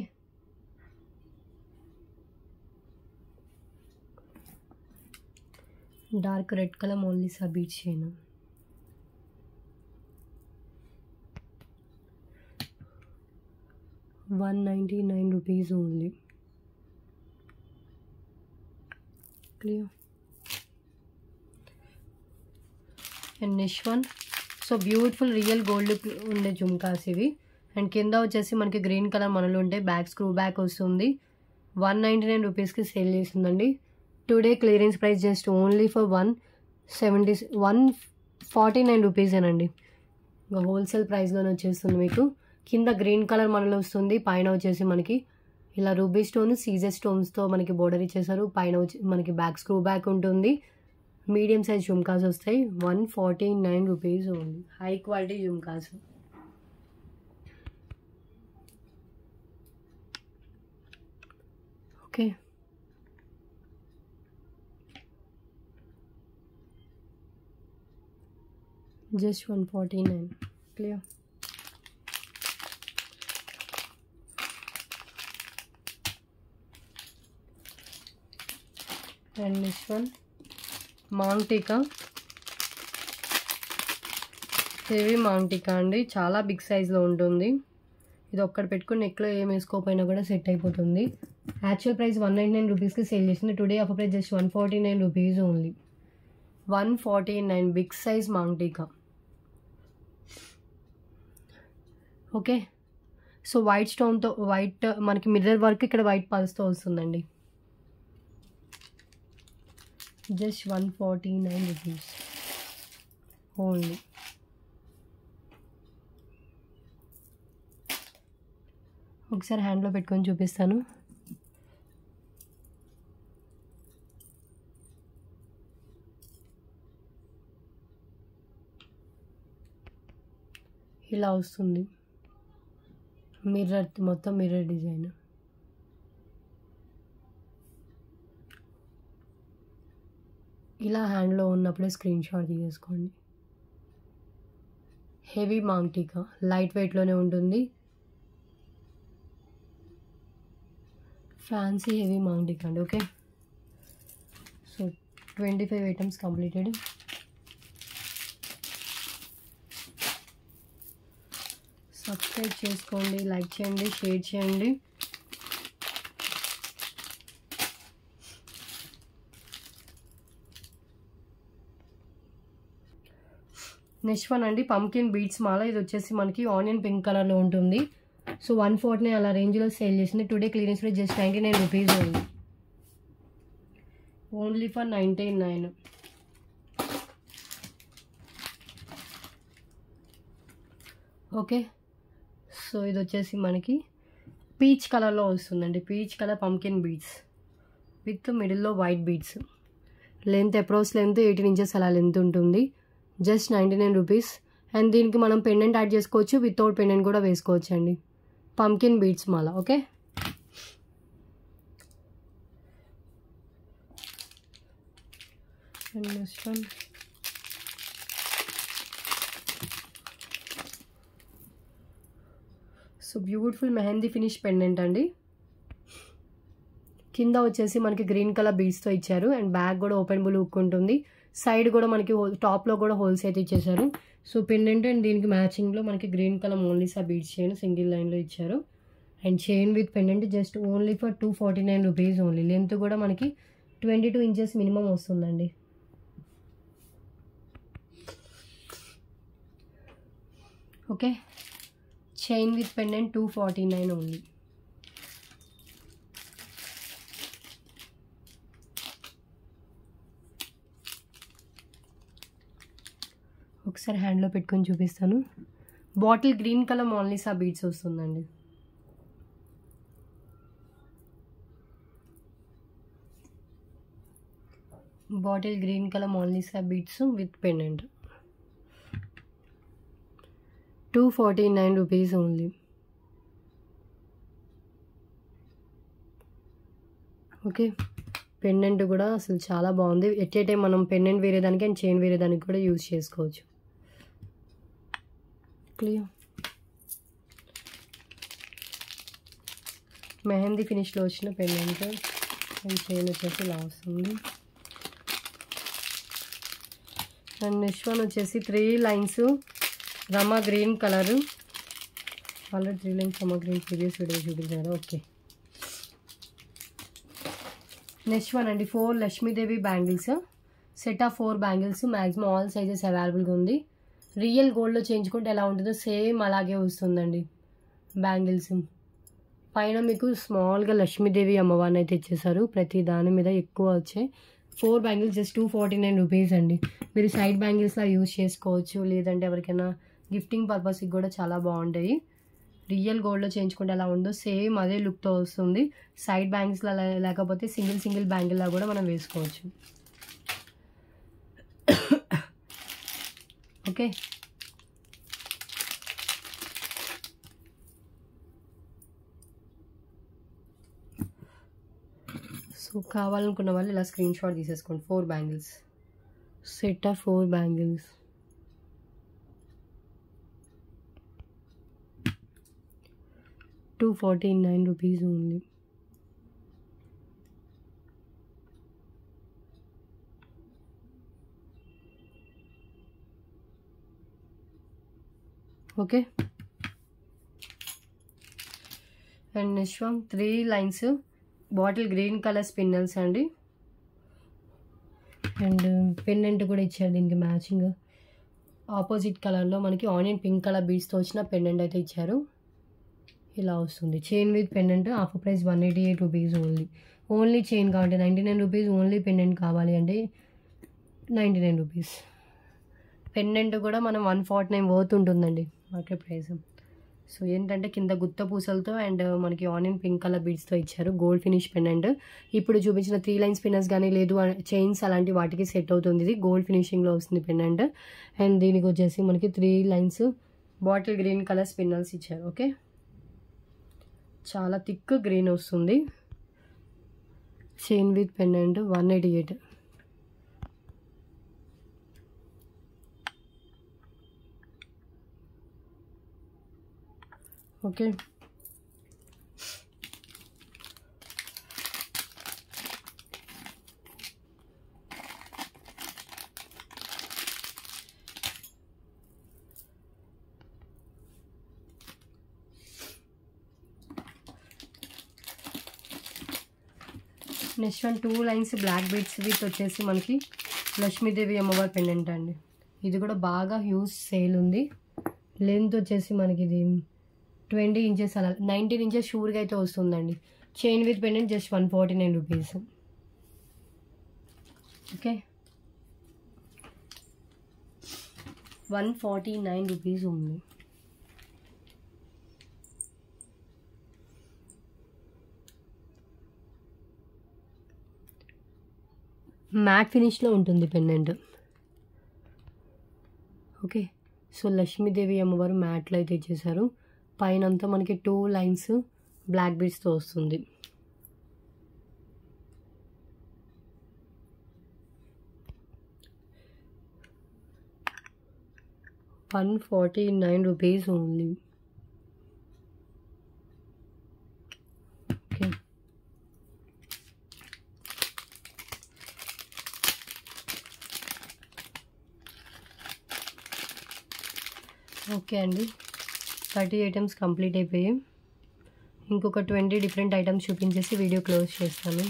dark red colour only సబీట్ chain. 199 rupees only. Clear. And next one, so beautiful real gold ఉండే జుమ్కాస్ ఇవి. అండ్ కింద వచ్చేసి మనకి గ్రీన్ కలర్ మనలో ఉంటే బ్యాక్ స్క్రూ బ్యాక్ వస్తుంది. 199 రూపీస్కి సేల్ చేస్తుందండి. Today clearance price just only for 149 రూపీసేనండి. ఇంకా హోల్సేల్ ప్రైస్లోనే వచ్చేస్తుంది మీకు. కింద గ్రీన్ కలర్ మనలో వస్తుంది, పైన వచ్చేసి మనకి ఇలా రూబీ స్టోన్ సీజర్ స్టోన్స్తో మనకి బోర్డర్ ఇచ్చేసారు. పైన వచ్చి మనకి బ్యాక్ స్క్రూ బ్యాక్ ఉంటుంది. మీడియం సైజ్ జుమ్కాస్ వస్తాయి. 149 rupees only. High quality jhumkas. Okay, just 149. Clear. And next one maang tikka. Heavy maang tikka అండి, చాలా బిగ్ సైజ్లో ఉంటుంది. ఇది ఒక్కటి పెట్టుకుని నెక్లో ఏం వేసుకోకపోయినా కూడా సెట్ అయిపోతుంది. యాక్చువల్ ప్రైస్ 199 రూపీస్కి సేల్ చేస్తుంది. Today offer price just 149 rupees only. 149 big size maang tikka. Okay, so white స్టోన్తో వైట్ మనకి మిర్రర్ వర్క్ ఇక్కడ వైట్ పల్స్తో వస్తుందండి. Just 149 rupees only. ఒకసారి హ్యాండ్లో పెట్టుకొని చూపిస్తాను. ఇలా వస్తుంది మిర్రర్, మొత్తం మిర్రర్ డిజైన్. ఇలా హ్యాండ్లో ఉన్నప్పుడే స్క్రీన్ షాట్ తీసేసుకోండి. హెవీ మాంగ్ టీకా, లైట్ వెయిట్లోనే ఉంటుంది. ఫ్యాన్సీ హెవీ మాంగ్ టీకా అండి. Okay, so 25 items completed. Subscribe చేసుకోండి, లైక్ చేయండి, షేర్ చేయండి. నెక్స్ట్ వన్ అండి, పంకిన్ బీడ్స్ మాల. ఇది వచ్చేసి మనకి ఆనియన్ పింక్ కలర్లో ఉంటుంది. సో 149 అలా రేంజ్లో సేల్ చేసింది. Today clearance price just 99 rupees ఉంది. Only for 99. ఓకే, సో ఇది వచ్చేసి మనకి పీచ్ కలర్లో వస్తుందండి. Peach colour pumpkin beads with మిడిల్లో white beads. Length approach length 18 inches అలా లెంత్ ఉంటుంది. Just 99 rupees. అండ్ దీనికి మనం పెండెంట్ యాడ్ చేసుకోవచ్చు, వితౌట్ పెండెంట్ కూడా వేసుకోవచ్చు అండి. పంకిన్ బీడ్స్ మాల. Okay, and next one so beautiful mehndi finish pendant అండి. కింద వచ్చేసి మనకి గ్రీన్ కలర్ బీడ్స్తో ఇచ్చారు. అండ్ బ్యాక్ కూడా ఓపెన్ బుల్ హుక్ ఉంటుంది. సైడ్ కూడా మనకి టాప్లో కూడా హోల్స్ అయితే ఇచ్చేసారు. సో పెండెంట్ అండ్ దీనికి మ్యాచింగ్లో మనకి green colour Mona Lisa beads chain single లైన్లో ఇచ్చారు. And chain with pendant just only for 249 rupees only. Length కూడా మనకి 22 ఇంచెస్ మినిమం వస్తుందండి. Okay, chain with pendant 249 only. ఒకసారి హ్యాండ్లో పెట్టుకొని చూపిస్తాను. Bottle green colour Mona Lisa beads వస్తుందండి. Bottle green colour Mona Lisa beads with pendant 249 rupees only. Okay, pendant కూడా అసలు చాలా బాగుంది. ఎట్ ఏ టైం మనం పెండెంట్ వేరేదానికి అండ్ చైన్ వేరేదానికి కూడా యూజ్ చేసుకోవచ్చు. క్లియర్. మెహందీ ఫినిష్లో వచ్చిన పెండెంట్ అండ్ చైన్ వచ్చేసి ఇలా వస్తుంది. అండ్ నెక్స్ట్ వన్ వచ్చేసి 3 లైన్స్ రమా గ్రీన్ కలరు ఆల్రెడీ 3 లైన్స్ సమగ్ర ప్రీవియస్ వీడియో చూపించారు. ఓకే, నెక్స్ట్ వన్ అండి 4 Lakshmidevi bangles, set of 4 bangles. Maximum all sizes అవైలబుల్గా ఉంది. రియల్ గోల్డ్లో చేయించుకుంటే ఎలా ఉంటుందో సేమ్ అలాగే వస్తుందండి బ్యాంగిల్స్. పైన మీకు స్మాల్గా లక్ష్మీదేవి అమ్మవారిని అయితే ఇచ్చేసారు. ప్రతి దాని మీద ఎక్కువ వచ్చాయి. 4 బ్యాంగిల్స్ జస్ట్ 249 రూపీస్ అండి. మీరు సైడ్ బ్యాంగిల్స్లా యూజ్ చేసుకోవచ్చు, లేదంటే ఎవరికైనా గిఫ్టింగ్ పర్పస్కి కూడా చాలా బాగుంటాయి. రియల్ గోల్డ్లో చేయించుకుంటే ఎలా ఉందో సేమ్ అదే లుక్తో వస్తుంది. సైడ్ బ్యాంగిల్స్లా లేకపోతే సింగిల్ బ్యాంగిల్లా కూడా మనం వేసుకోవచ్చు. ఓకే, సో కావాలనుకున్న వాళ్ళు ఇలా స్క్రీన్ షాట్ తీసేసుకోండి. 4 bangles, set of 4 bangles. ₹249 only. Okay, and next one 3 lines bottle green colour spinels అండి. అండ్ పెండెంట్ కూడా ఇచ్చారు దీనికి మ్యాచింగ్. ఆపోజిట్ కలర్లో మనకి ఆనియన్ పింక్ కలర్ బీడ్స్తో వచ్చిన పెండెంట్ అయితే ఇచ్చారు. ఇలా వస్తుంది. Chain with pendant. Offer price ₹188 only. Only chain కావాలి ₹99. ఓన్లీ పెండెంట్ కావాలి అంటే ₹99. పెండెంట్ కూడా మనం 149 వర్త్ ఉంటుందండి మార్కెట్ ప్రైస్. సో ఏంటంటే కింద గుత్త పూసలతో అండ్ మనకి ఆనియన్ పింక్ కలర్ బీడ్స్తో ఇచ్చారు. Gold finish pendant. ఇప్పుడు చూపించిన 3 లైన్స్ పిన్నర్స్ కానీ లేదు చైన్స్ అలాంటి వాటికి సెట్ అవుతుంది. ఇది గోల్డ్ ఫినిషింగ్లో వస్తుంది పెండెంట్. అండ్ దీనికి వచ్చేసి మనకి 3 లైన్స్ బాటిల్ గ్రీన్ కలర్ స్పిన్నల్స్ ఇచ్చారు. ఓకే, చాలా థిక్ గ్రీన్ వస్తుంది. Chain with pendant 188. Okay, next one 2 lines black beads with వచ్చేసి మనకి లక్ష్మీదేవి అమ్మవారి పెండెంట్ అండి. ఇది కూడా బాగా హ్యూజ్ సేల్ ఉంది. లెంత్ వచ్చేసి మనకి ఇది 20 ఇంచెస్ అలా 19 ఇంచెస్ షూర్గా అయితే వస్తుందండి. Chain with pendant just ₹149. Okay, ₹149 ఉంది. మ్యాట్ ఫినిష్లో ఉంటుంది పెండెంట్. ఓకే, సో లక్ష్మీదేవి అమ్మవారు మ్యాట్లో అయితే ఇచ్చేసారు. పైన అంతా మనకి 2 లైన్స్ బ్లాక్ బీడ్స్తో వస్తుంది. ₹149 ఓన్లీ. ఓకే, ఓకే అండి, 30 ఐటమ్స్ కంప్లీట్ అయిపోయాయి. ఇంకొక 20 డిఫరెంట్ ఐటమ్స్ చూపించేసి వీడియో క్లోజ్ చేస్తాను.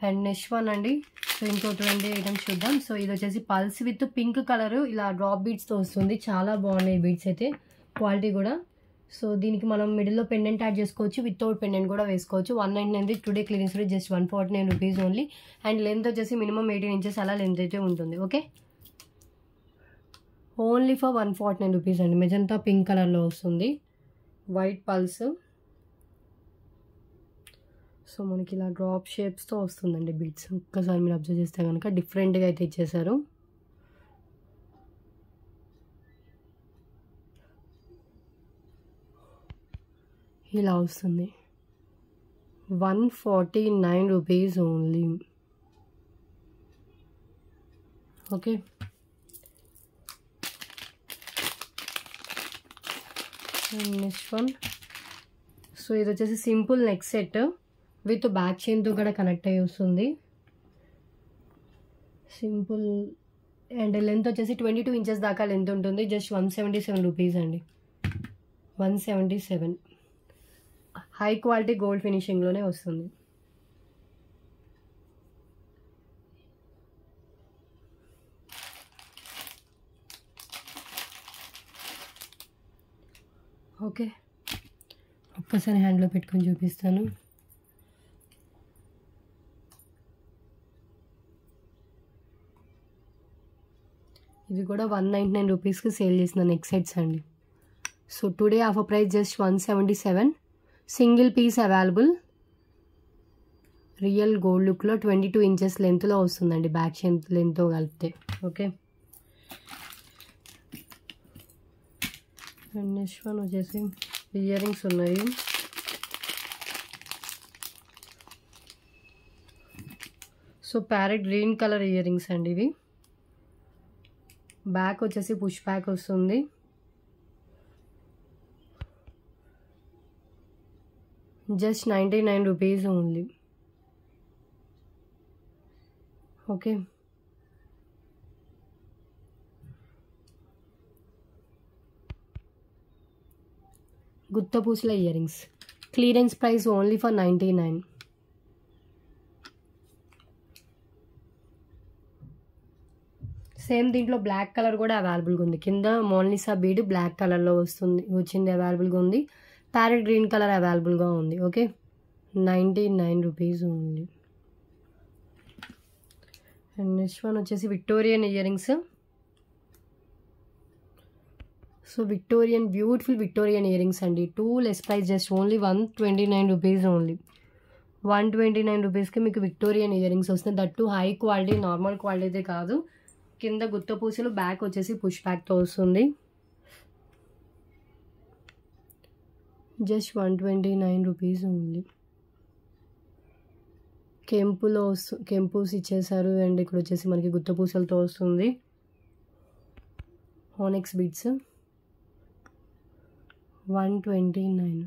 అండ్ నెక్స్ట్ వన్ అండి, సో ఇంకో 20 ఐటమ్స్ చూద్దాం. సో ఇది వచ్చేసి పల్స్ విత్ పింక్ కలర్ ఇలా డ్రాప్ బీడ్స్తో వస్తుంది. చాలా బాగున్నాయి బీడ్స్ అయితే, క్వాలిటీ కూడా. సో దీనికి మనం మిడిల్లో పెండెంట్ యాడ్ చేసుకోవచ్చు, వితౌట్ పెండెంట్ కూడా వేసుకోవచ్చు. 199 today clearance rate just ₹149 only. And length వచ్చేసి మినిమం 18 ఇంచెస్ అలా లెంత్ అయితే ఉంటుంది. ఓకే, ఓన్లీ ఫర్ ₹149 అండి. మెజంతా పింక్ కలర్లో వస్తుంది, వైట్ పల్స్. సో మనకి ఇలా డ్రాప్ షేప్స్తో వస్తుందండి బీడ్స్. ఒక్కసారి మీరు అబ్జర్వ్ చేస్తే కనుక డిఫరెంట్గా అయితే ఇచ్చేసారు. ఇలా వస్తుంది. ₹149 only. Okay, next one. So ఇది వచ్చేసి simple neck set with back చైన్తో కూడా కనెక్ట్ అయ్యి వస్తుంది. సింపుల్ అండ్ లెంత్ వచ్చేసి 22 ఇంచెస్ దాకా లెంత్ ఉంటుంది. జస్ట్ 177 రూపీస్ అండి. 177. హై క్వాలిటీ గోల్డ్ ఫినిషింగ్లోనే వస్తుంది. ఓకే, ఒక్కసారి హ్యాండ్లో పెట్టుకొని చూపిస్తాను. ఇది కూడా 199 రూపీస్కి సేల్ చేసిన నెక్ సెట్స్ అండి. So today offer price just 177. Single piece available. Real gold లుక్లో 22 ఇంచెస్ లెంత్లో వస్తుందండి, బ్యాక్ లెంత్తో కలిపితే. ఓకే, అండ్ నెక్స్ట్ వన్ వచ్చేసి ఇయర్ రింగ్స్ ఉన్నాయి. So parrot green colour ear rings అండి ఇవి. బ్యాక్ వచ్చేసి పుష్ బ్యాక్ వస్తుంది. Just 99 rupees only. ఓకే, గుత్త పూసల ear rings. Clearance price only for 99. Same దీంట్లో బ్లాక్ కలర్ కూడా అవైలబుల్గా ఉంది. కింద మోనాలిసా బీడ్ బ్లాక్ కలర్లో వచ్చింది అవైలబుల్గా ఉంది. ప్యారెట్ గ్రీన్ కలర్ అవైలబుల్గా ఉంది. Okay, 99 rupees only. And next one వచ్చేసి Victorian earrings. So Victorian, beautiful Victorian ear rings అండి. Too less price, just only 129 rupees only. 129 రూపీస్కి మీకు విక్టోరియన్ ఇయర్ రింగ్స్ వస్తుంది. That high quality, normal quality అయితే కాదు. కింద గుత్త పూసలు, బ్యాక్ వచ్చేసి పుష్ బ్యాక్తో వస్తుంది. Just 129 rupees only. కెంపుస్ ఇచ్చేసారు. అండ్ ఇక్కడ వచ్చేసి మనకి గుత్త పూసలతో వస్తుంది. హోనెక్స్ beads 129.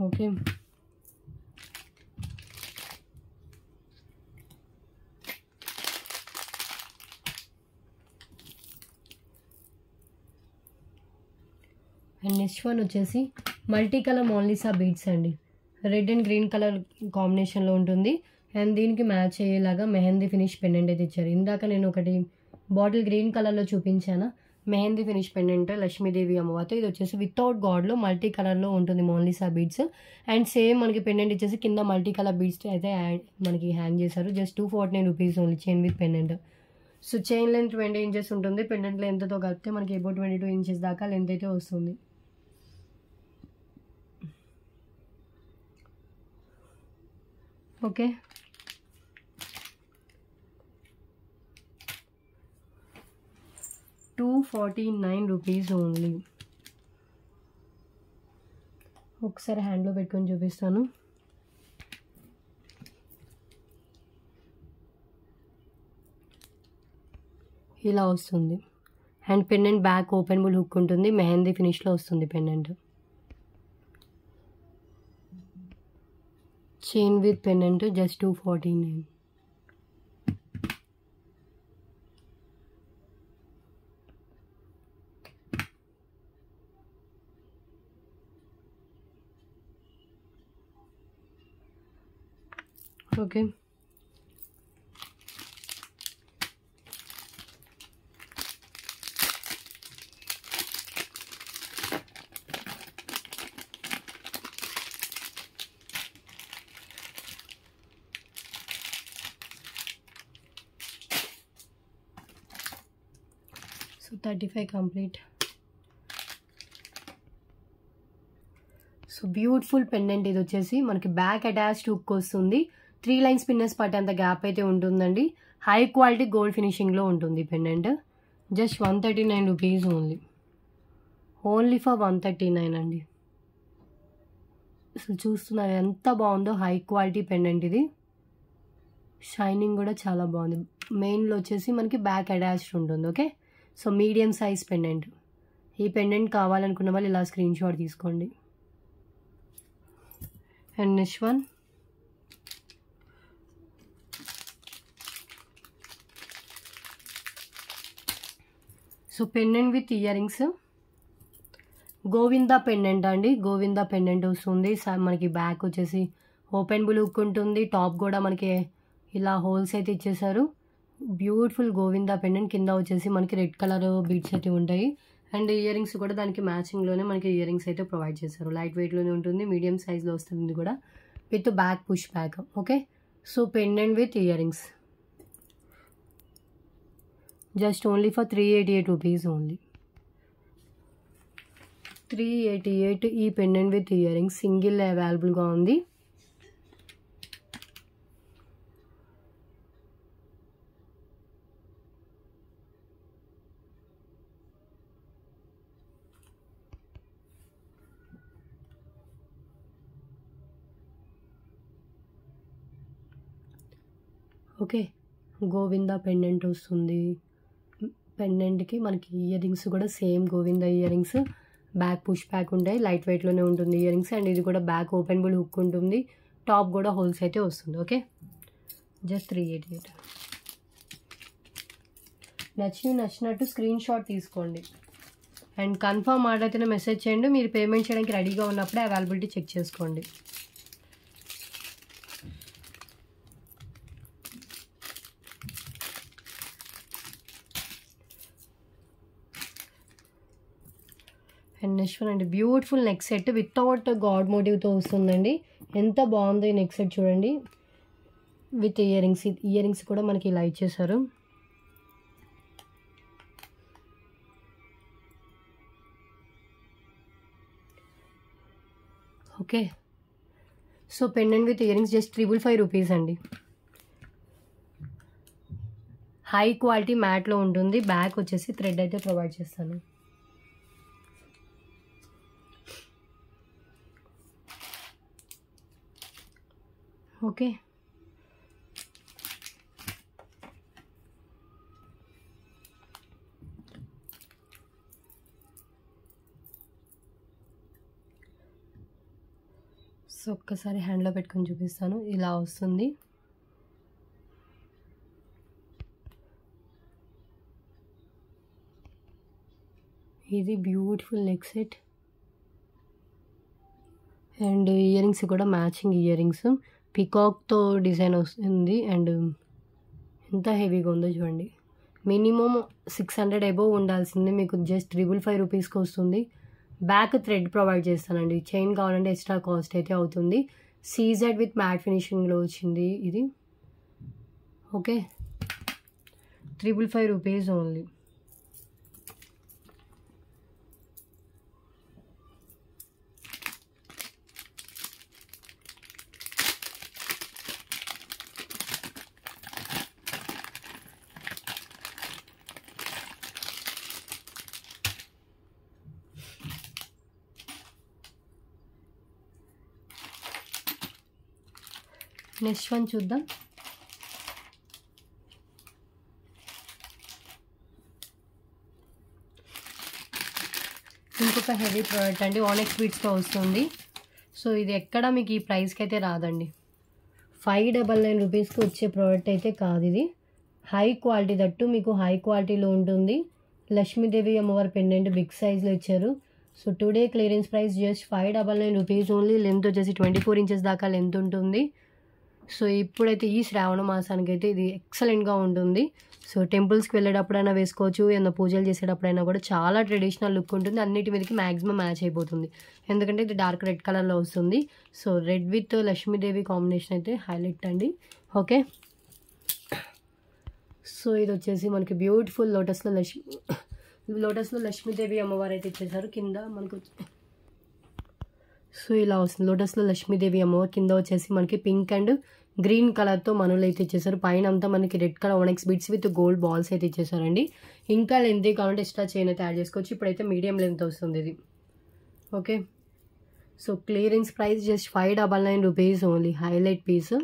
Okay, and next one వచ్చేసి మల్టీ కలర్ మోనాలిసా బీడ్స్ అండి. రెడ్ అండ్ గ్రీన్ కలర్ కాంబినేషన్లో ఉంటుంది. అండ్ దీనికి మ్యాచ్ అయ్యేలాగా మెహందీ ఫినిష్ పెండెంట్ అయితే ఇచ్చారు. ఇందాక నేను ఒకటి బాటిల్ గ్రీన్ కలర్లో చూపించాను, మెహందీ ఫినిష్ పెండెంట్ లక్ష్మీదేవి అమ్మవారితో. ఇది వచ్చేసి వితౌట్ గాడ్లో మల్టీ కలర్లో ఉంటుంది మోనాలిసా బీడ్స్. అండ్ సేమ్ మనకి పెండెంట్ ఇచ్చేసి కింద మల్టీ కలర్ బీడ్స్ అయితే మనకి హ్యాంగ్ చేశారు. Just 249 rupees only, chain with pendant. So chain length 20 inches ఉంటుంది. పెండెంట్ లెంత్తో కలిపితే మనకి అబౌట్ 22 ఇంచెస్ దాకా లెంత్ అయితే వస్తుంది. Okay, 249 rupees only. ఒకసారి హ్యాండ్లో పెట్టుకొని చూపిస్తాను. ఇలా వస్తుంది. And pendant back openable hook ఉంటుంది. మెహందీ ఫినిష్లో వస్తుంది pendant. Chain with pendant just 249. Okay, so 35 complete. So beautiful pendant. ఇది వచ్చేసి మనకి బ్యాక్ అటాచ్డ్ హుక్ వస్తుంది. 3 లైన్స్ పిన్నెస్ పట్టేంత గ్యాప్ అయితే ఉంటుందండి. హై క్వాలిటీ గోల్డ్ ఫినిషింగ్లో ఉంటుంది pendant. Just 139 rupees only. Only for 139 అండి. అసలు చూస్తున్నారు ఎంత బాగుందో, హై క్వాలిటీ పెండెంట్ ఇది. షైనింగ్ కూడా చాలా బాగుంది. మెయిన్లో వచ్చేసి మనకి బ్యాక్ అటాచ్డ్ ఉంటుంది. Okay, so medium size pendant. ఈ పెండెంట్ కావాలనుకున్న వాళ్ళు ఇలా స్క్రీన్ షాట్ తీసుకోండి. And next one so pendant with ear rings, Govinda pendant అండి. గోవిందా పెండెంట్ వస్తుంది. మనకి బ్యాక్ వచ్చేసి ఓపెన్ బుల్ ఉంటుంది. టాప్ కూడా మనకి ఇలా హోల్స్ అయితే ఇచ్చేసారు. Beautiful Govinda pendant. కింద వచ్చేసి మనకి రెడ్ కలర్ బీడ్స్ అయితే ఉంటాయి. అండ్ ఇయర్ రింగ్స్ కూడా దానికి మ్యాచింగ్లోనే మనకి ఇయర్ రింగ్స్ అయితే ప్రొవైడ్ చేశారు. లైట్ వెయిట్లోనే ఉంటుంది, మీడియం సైజ్లో వస్తుంది కూడా, with back push back. Okay, so pendant with earrings just only for 388 rupees only. 388 ఈ pendant with ear rings single అవైలబుల్గా ఉంది. ఓకే, గోవిందా పెండెంట్ వస్తుంది. పెండెంట్కి మనకి ఇయర్ రింగ్స్ కూడా same Govinda ear rings, back push back ఉంటాయి, లైట్ వెయిట్లోనే ఉంటుంది ear rings. And ఇది కూడా బ్యాక్ ఓపెన్ బుల్ హుక్ ఉంటుంది, టాప్ కూడా హోల్స్ అయితే వస్తుంది. Okay, just 388. నచ్చినట్టు స్క్రీన్ షాట్ తీసుకోండి అండ్ కన్ఫర్మ్ ఆర్డర్ అయితేనే మెసేజ్ చేయండి. మీరు పేమెంట్ చేయడానికి రెడీగా ఉన్నప్పుడే అవైలబిలిటీ చెక్ చేసుకోండి. అండ్ నెక్స్ట్ వన్ అండి, beautiful neck set without god మోటివ్తో వస్తుందండి. ఎంత బాగుందో ఈ నెక్ సెట్ చూడండి, with earrings. Earrings కూడా మనకి ఇలా ఇచ్చేసారు. Okay, so pendant with earrings just 555 rupees అండి. హై క్వాలిటీ మ్యాట్లో ఉంటుంది. బ్యాక్ వచ్చేసి థ్రెడ్ అయితే ప్రొవైడ్ చేస్తాను. ఓకే, సో ఒక్కసారి హ్యాండ్లో పెట్టుకొని చూపిస్తాను. ఇలా వస్తుంది. ఇది beautiful neck set and ear rings కూడా మ్యాచింగ్ ఇయర్ రింగ్స్, పికాక్తో డిజైన్ వస్తుంది. అండ్ ఎంత హెవీగా ఉందో చూడండి. మినిమం 600 అబోవ్ ఉండాల్సింది, మీకు జస్ట్ 555 రూపీస్కి వస్తుంది. బ్యాక్ థ్రెడ్ ప్రొవైడ్ చేస్తానండి. చైన్ కావాలంటే ఎక్స్ట్రా కాస్ట్ అయితే అవుతుంది. సీజెడ్ విత్ మ్యాట్ ఫినిషింగ్లో వచ్చింది ఇది. Okay, 555 rupees only. Next one చూద్దాం. ఇంకొక హెవీ ప్రోడక్ట్ అండి, ఆనెక్స్ బీడ్స్తో వస్తుంది. సో ఇది ఎక్కడ మీకు ఈ ప్రైస్కి అయితే రాదండి. 599 రూపీస్కి వచ్చే ప్రోడక్ట్ అయితే కాదు ఇది. హై క్వాలిటీ, దట్టు మీకు హై క్వాలిటీలో ఉంటుంది. లక్ష్మీదేవి అమ్మవారి పెండెంట్ బిగ్ సైజ్లో ఇచ్చారు. So today clearance price just 599 rupees only. Length వచ్చేసి 24 ఇంచెస్ దాకా లెంత్ ఉంటుంది. సో ఇప్పుడైతే ఈ శ్రావణ మాసానికి అయితే ఇది ఎక్సలెంట్గా ఉంటుంది. సో టెంపుల్స్కి వెళ్ళేటప్పుడైనా వేసుకోవచ్చు, ఏమన్నా పూజలు చేసేటప్పుడైనా కూడా చాలా ట్రెడిషనల్ లుక్ ఉంటుంది. అన్నిటి మీదకి మ్యాక్సిమం మ్యాచ్ అయిపోతుంది, ఎందుకంటే ఇది డార్క్ రెడ్ కలర్లో వస్తుంది. So red with Lakshmidevi combination అయితే హైలైట్ అండి. ఓకే, సో ఇది వచ్చేసి మనకి బ్యూటిఫుల్ లోటస్లో లక్ష్మీదేవి అమ్మవారు అయితే ఇచ్చేసారు. కింద మనకు సో ఇలా వస్తుంది. లోటస్లో లక్ష్మీదేవి అమ్మవారు, కింద వచ్చేసి మనకి పింక్ అండ్ గ్రీన్ కలర్తో మనులు అయితే ఇచ్చేసారు. పైన అంతా మనకి red colour onyx beads with gold balls అయితే ఇచ్చేసారండి. ఇంకా లెంత్ కావాలంటే ఎక్స్ట్రా చైన్ అయితే యాడ్ చేసుకోవచ్చు. ఇప్పుడైతే మీడియం లెంత్ వస్తుంది ఇది. Okay, so clearance price just 599 rupees only. Highlight piece.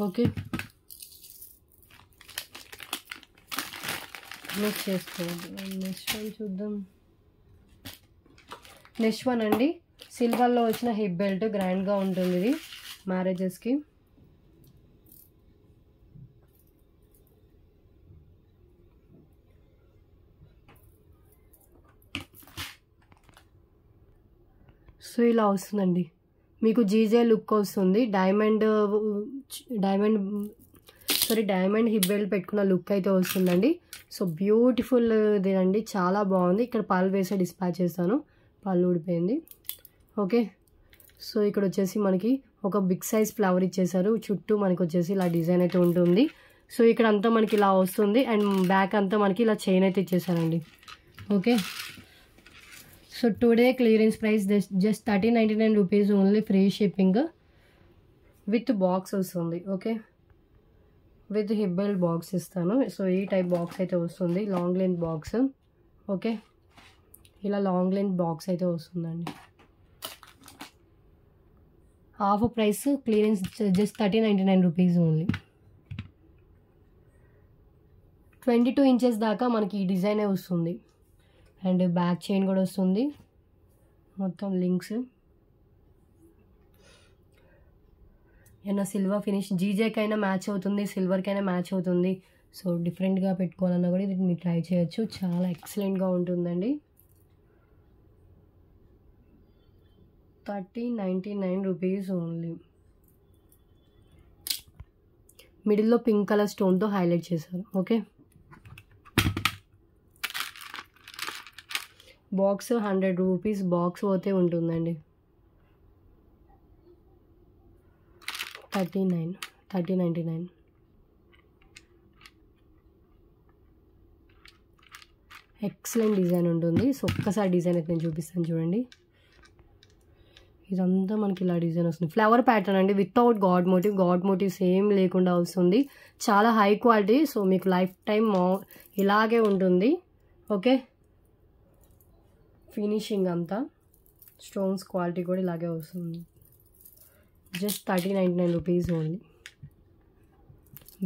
Okay, next చేసుకోవద్దు. నెక్స్ట్ వన్ చూద్దాం. నెక్స్ట్ వన్ అండి, సిల్వర్లో వచ్చిన హిప్ బెల్ట్ గ్రాండ్గా ఉంటుంది ఇది మ్యారేజెస్కి. సో ఇలా వస్తుందండి మీకు జీజే లుక్ వస్తుంది. డైమండ్ హిప్ బెల్ట్ పెట్టుకున్న లుక్ అయితే వస్తుందండి. సో బ్యూటిఫుల్ ఇదేనండి, చాలా బాగుంది. ఇక్కడ పళ్ళు వేసే డిస్పాచ్ చేస్తాను, పళ్ళు ఊడిపోయింది. ఓకే, సో ఇక్కడ వచ్చేసి మనకి ఒక బిగ్ సైజ్ ఫ్లవర్ ఇచ్చేసారు. చుట్టూ మనకి వచ్చేసి ఇలా డిజైన్ అయితే ఉంటుంది. సో ఇక్కడ అంతా మనకి ఇలా వస్తుంది అండ్ బ్యాక్ అంతా మనకి ఇలా చైన్ అయితే ఇచ్చేసారండి. Okay, so today clearance price just 1399 rupees only, free shipping with box వస్తుంది. Okay, with hip belt box ఇస్తాను. సో ఈ టైప్ బాక్స్ అయితే వస్తుంది, లాంగ్ లెంత్ బాక్స్. ఓకే, ఇలా లాంగ్ లెంత్ బాక్స్ అయితే వస్తుందండి. Half price clearance just 1399 rupees only. 22 inches దాకా మనకి ఈ డిజైనే వస్తుంది అండ్ బ్యాక్ చైన్ కూడా వస్తుంది, మొత్తం లింక్స్. ఏమైనా సిల్వర్ ఫినిష్ జీజేకైనా మ్యాచ్ అవుతుంది, సిల్వర్కైనా మ్యాచ్ అవుతుంది. సో డిఫరెంట్గా పెట్టుకోవాలన్నా కూడా ఇది మీరు ట్రై చేయొచ్చు, చాలా ఎక్సలెంట్గా ఉంటుందండి. 1399 రూపీస్ ఓన్లీ. మిడిల్లో పింక్ కలర్ స్టోన్తో హైలైట్ చేశారు. ఓకే, బాక్స్ 100 రూపీస్ బాక్స్ పోతే ఉంటుందండి. 1399. ఎక్సలెంట్ డిజైన్ ఉంటుంది. సో ఒక్కసారి డిజైన్ అయితే నేను చూపిస్తాను చూడండి. ఇదంతా మనకి ఇలా డిజైన్ వస్తుంది, ఫ్లవర్ ప్యాటర్న్ అండి, వితౌట్ గాడ్ మోటివ్స్ ఏం లేకుండా వస్తుంది. చాలా హై క్వాలిటీ. సో మీకు లైఫ్ టైం ఇలాగే ఉంటుంది. ఓకే, ఫినిషింగ్ అంతా స్టోన్స్ క్వాలిటీ కూడా ఇలాగే వస్తుంది. Just 1399 rupees only.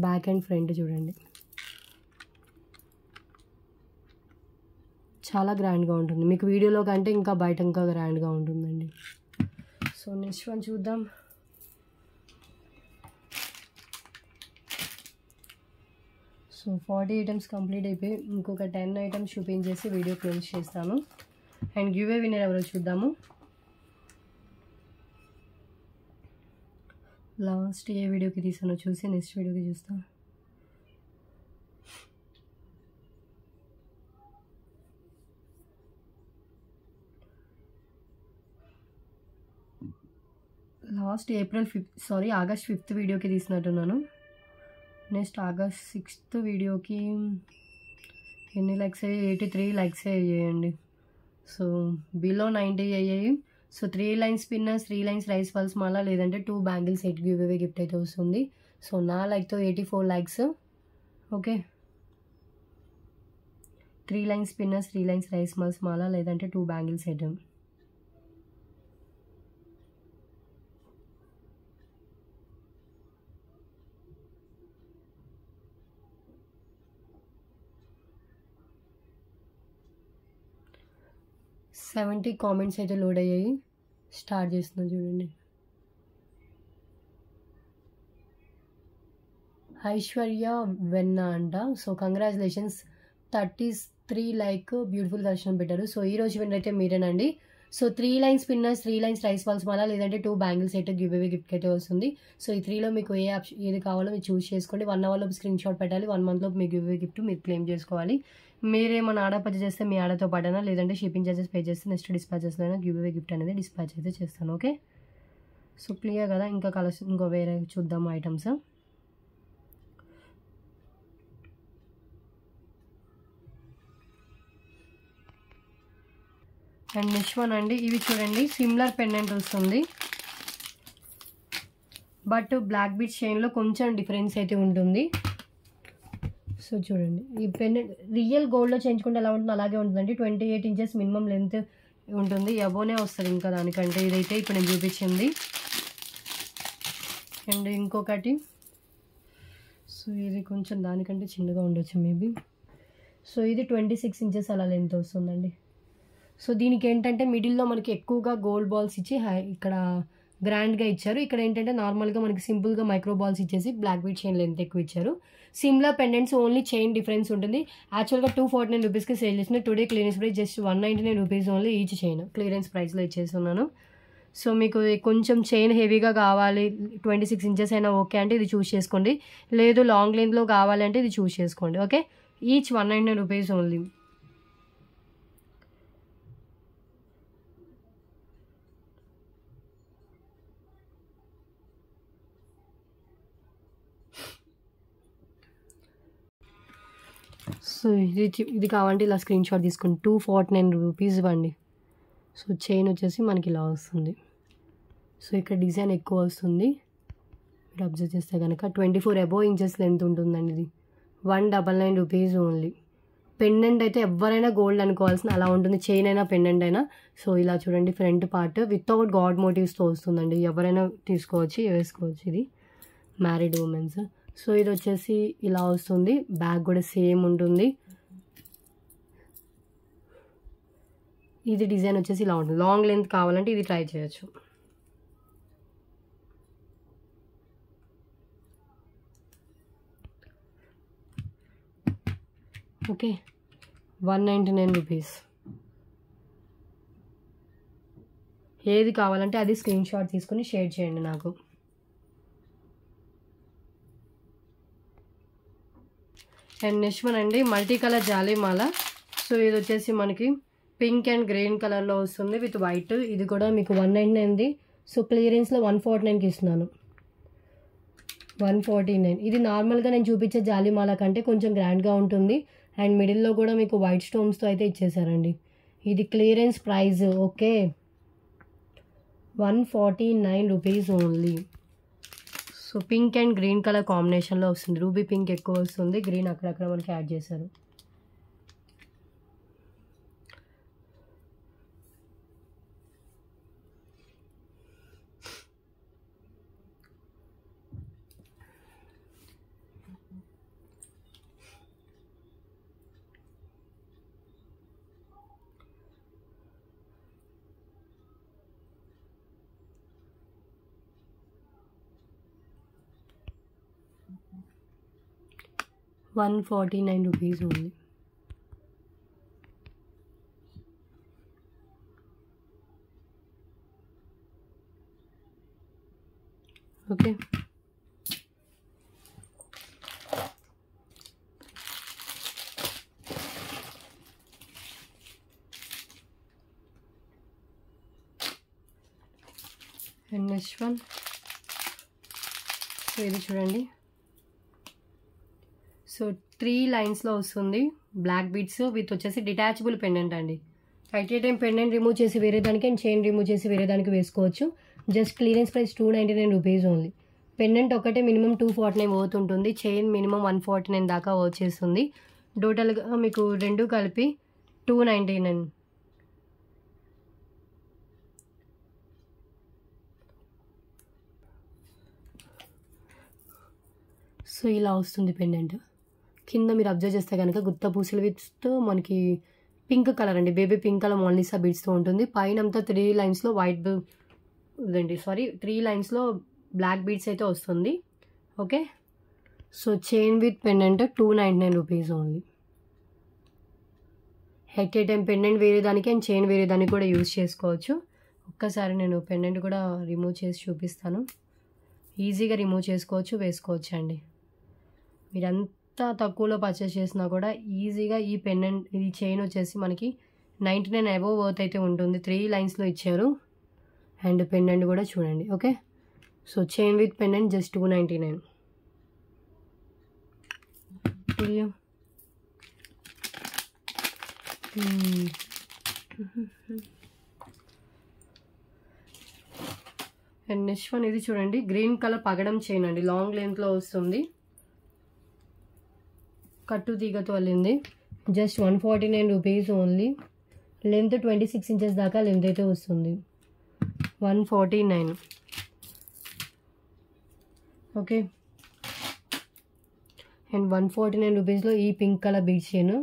Back and front చూడండి, చాలా గ్రాండ్గా ఉంటుంది. మీకు వీడియోలో కంటే ఇంకా బయట ఇంకా గ్రాండ్గా ఉంటుందండి. సో నెక్స్ట్ వన్ చూద్దాం. సో 40 ఐటమ్స్ కంప్లీట్ అయిపోయి ఇంకొక 10 ఐటమ్స్ చూపించేసి వీడియో క్లోజ్ చేస్తాను. అండ్ గివ్ ఏ విన్నర్ ఎవరో చూద్దాము. లాస్ట్ ఏ వీడియోకి తీసానో చూసి నెక్స్ట్ వీడియోకి చూస్తాను. లాస్ట్ ఆగస్ట్ 5th వీడియోకి తీసినట్టున్నాను. నెక్స్ట్ ఆగస్ట్ 6th వీడియోకి ఎన్ని లైక్స్ అయ్యాయి? 83 లైక్స్ అయ్యాయండి. సో బిలో 90 అయ్యాయి. So 3 lines spinners, 3 lines rice pulse మాల, లేదంటే 2 bangle set give away gift అయితే వస్తుంది. సో నా లైక్తో 84 likes. Okay, 3 lines spinners, 3 lines rice pulse మాల, లేదంటే 2 బ్యాంగిల్ సెట్. $70 కామెంట్స్ అయితే లోడ్ అయ్యాయి. స్టార్ట్ చేస్తున్నాను చూడండి. ఐశ్వర్య వెన్న అంట. సో కంగ్రాచులేషన్స్, 33 లైక్ బ్యూటిఫుల్ దర్శనం పెట్టారు. సో ఈరోజు విన్నర్ అయితే మీరేనండి. So 3 lines spinners, 3 lines rice balls మాల, లేదంటే 2 bangle set give away gift అయితే వస్తుంది. సో ఈ 3లో మీకు ఏది కావాలో మీరు చూస్ చేసుకోండి. 1 అవర్లో స్క్రీన్ షాట్ పెట్టాలి. 1 మంత్లో మీ గివ్ అవే గిఫ్ట్ మీరు క్లెయిమ్ చేసుకోవాలి. మీరేమన్నా ఆర్డర్ పర్చేస్ చేస్తే మీ ఆర్డర్తో పాటైనా, లేదంటే షిప్పింగ్ చార్జెస్ పే చేస్తే నెక్స్ట్ డిస్పాచెస్లో అయినా గివ్ అవే గిఫ్ట్ అనేది డిస్పాచ్ అయితే చేస్తాను. ఓకే, సో క్లియర్ కదా. ఇంకా కలర్స్ ఇంకో వేరే చూద్దాము ఐటమ్స్. అండ్ నెక్స్ట్ వన్ అండి, ఇవి చూడండి, సిమిలర్ పెండెంట్ వస్తుంది, బట్ బ్లాక్ బీట్ చైన్లో కొంచెం డిఫరెన్స్ అయితే ఉంటుంది. సో చూడండి, ఈ పెండెంట్ రియల్ గోల్డ్లో చేయించుకుంటే ఎలా ఉంటుంది అలాగే ఉంటుందండి. 28 ఇంచెస్ మినిమం లెంత్ ఉంటుంది, అబోనే వస్తుంది ఇంకా దానికంటే. ఇదైతే ఇప్పుడు నేను చూపించింది. అండ్ ఇంకొకటి, సో ఇది కొంచెం దానికంటే చిన్నగా ఉండొచ్చు మేబీ. సో ఇది 26 ఇంచెస్ అలా లెంత్ వస్తుందండి. సో దీనికి ఏంటంటే మిడిల్లో మనకి ఎక్కువగా గోల్డ్ బాల్స్ ఇచ్చి ఇక్కడ గ్రాండ్గా ఇచ్చారు. ఇక్కడ ఏంటంటే నార్మల్గా మనకి సింపుల్గా మైక్రో బాల్స్ ఇచ్చేసి బ్లాక్ బీట్ చైన్ లెంత్ ఎక్కువ ఇచ్చారు. సిమ్లా పెండెంట్స్ ఓన్లీ చైన్ డిఫరెన్స్ ఉంటుంది. యాక్చువల్గా 249 రూపీస్కి సేల్ చేసిన today clearance price just 199 rupees only each chain clearance ప్రైస్లో ఇచ్చేస్తున్నాను. సో మీకు కొంచెం చైన్ హెవీగా కావాలి 26 ఇంచెస్ అయినా ఓకే అంటే ఇది చూస్ చేసుకోండి. లేదు లాంగ్ లెంత్లో కావాలి అంటే ఇది చూస్ చేసుకోండి. Okay, each 199 rupees only. So ఇది కావాలంటే ఇలా స్క్రీన్ షాట్ తీసుకోండి. 249 రూపీస్ ఇవ్వండి. సో చైన్ వచ్చేసి మనకి ఇలా వస్తుంది. సో ఇక్కడ డిజైన్ ఎక్కువ వస్తుంది. మీరు అబ్జర్వ్ చేస్తే కనుక 24 అబోవ్ ఇంచెస్ లెంత్ ఉంటుందండి. ఇది 199 రూపీస్ ఓన్లీ. పెండెంట్ అయితే ఎవరైనా గోల్డ్ అనుకోవాల్సిన అలా ఉంటుంది, చైన్ అయినా పెండెంట్ అయినా. సో ఇలా చూడండి, ఫ్రంట్ పార్ట్ వితౌట్ గాడ్ మోటివ్స్తో వస్తుందండి. ఎవరైనా తీసుకోవచ్చు, వేసుకోవచ్చు. ఇది మ్యారీడ్ ఉమెన్స్. సో ఇది వచ్చేసి ఇలా వస్తుంది. బ్యాగ్ కూడా సేమ్ ఉంటుంది. ఇది డిజైన్ వచ్చేసి ఇలా ఉంటుంది. లాంగ్ లెంత్ కావాలంటే ఇది ట్రై చేయొచ్చు. Okay, 199 rupees. ఏది కావాలంటే అది స్క్రీన్ షాట్ తీసుకొని షేర్ చేయండి నాకు. అండ్ నెక్స్ట్ వన్ అండి, మల్టీ కలర్ జాలీమాల. సో ఇది వచ్చేసి మనకి పింక్ అండ్ గ్రీన్ కలర్లో వస్తుంది విత్ వైట్. ఇది కూడా మీకు 199. సో క్లియరెన్స్లో 149కి ఇస్తున్నాను. 149. ఇది నార్మల్గా నేను చూపించే జాలీమాల కంటే కొంచెం గ్రాండ్గా ఉంటుంది. అండ్ మిడిల్లో కూడా మీకు వైట్ స్టోన్స్తో అయితే ఇచ్చేసారండి. ఇది clearance price. Okay, 149 rupees only. So pink and green colour కాంబినేషన్లో వస్తుంది. రూబీ పింక్ ఎక్కువ వస్తుంది, గ్రీన్ అక్కడక్కడ మనకి యాడ్ చేశారు. ₹149 only. Okay, and next one. So ఇది చూడండి. సో 3 లైన్స్లో వస్తుంది. బ్లాక్ బీడ్స్ విత్ వచ్చేసి డిటాచబుల్ పెండెంట్ అండి. At a time pendant remove చేసి వేరే దానికి అండ్ చైన్ రిమూవ్ చేసి వేరే దానికి వేసుకోవచ్చు. Just clearance price 299 rupees only. Pendant ఒకటే మినిమం 249 వర్త్ ఉంటుంది. చైన్ మినిమం 149 దాకా వర్త్ చేస్తుంది. టోటల్గా మీకు రెండు కలిపి 299. సో ఇలా వస్తుంది పెండెంట్. కింద మీరు అబ్జర్వ్ చేస్తే కనుక గుత్త పూసలు విత్ మనకి పింక్ కలర్ అండి, బేబీ పింక్ కలర్ మోనాలిసా బీడ్స్తో ఉంటుంది. పైన అంతా 3 లైన్స్లో వైట్ ఇదండి 3 లైన్స్లో బ్లాక్ బీడ్స్ అయితే వస్తుంది. Okay, so chain with pendant 299 rupees only. At a time pendant వేరే దానికి అండ్ చైన్ వేరే దానికి కూడా యూజ్ చేసుకోవచ్చు. ఒక్కసారి నేను పెండెంట్ కూడా రిమూవ్ చేసి చూపిస్తాను. ఈజీగా రిమూవ్ చేసుకోవచ్చు, వేసుకోవచ్చు అండి. మీరంతా తక్కువలో పర్చేస్ చేసినా కూడా ఈజీగా ఈ పెండెంట్ ఈ చైన్ వచ్చేసి మనకి 99 అబోవ్ వర్త్ అయితే ఉంటుంది. 3 లైన్స్లో ఇచ్చారు. అండ్ పెండెంట్ కూడా చూడండి. Okay, so chain with pendant just 299. And next one ఇది చూడండి, గ్రీన్ కలర్ పగడం చైన్ అండి. లాంగ్ లెంత్లో వస్తుంది, కట్టు తీగతో వెళ్ళింది. Just 149 rupees only. Length 26 inches దాకా లెంత్ అయితే వస్తుంది. 149. ఓకే, అండ్ 149 రూపీస్లో ఈ pink colour bead chain.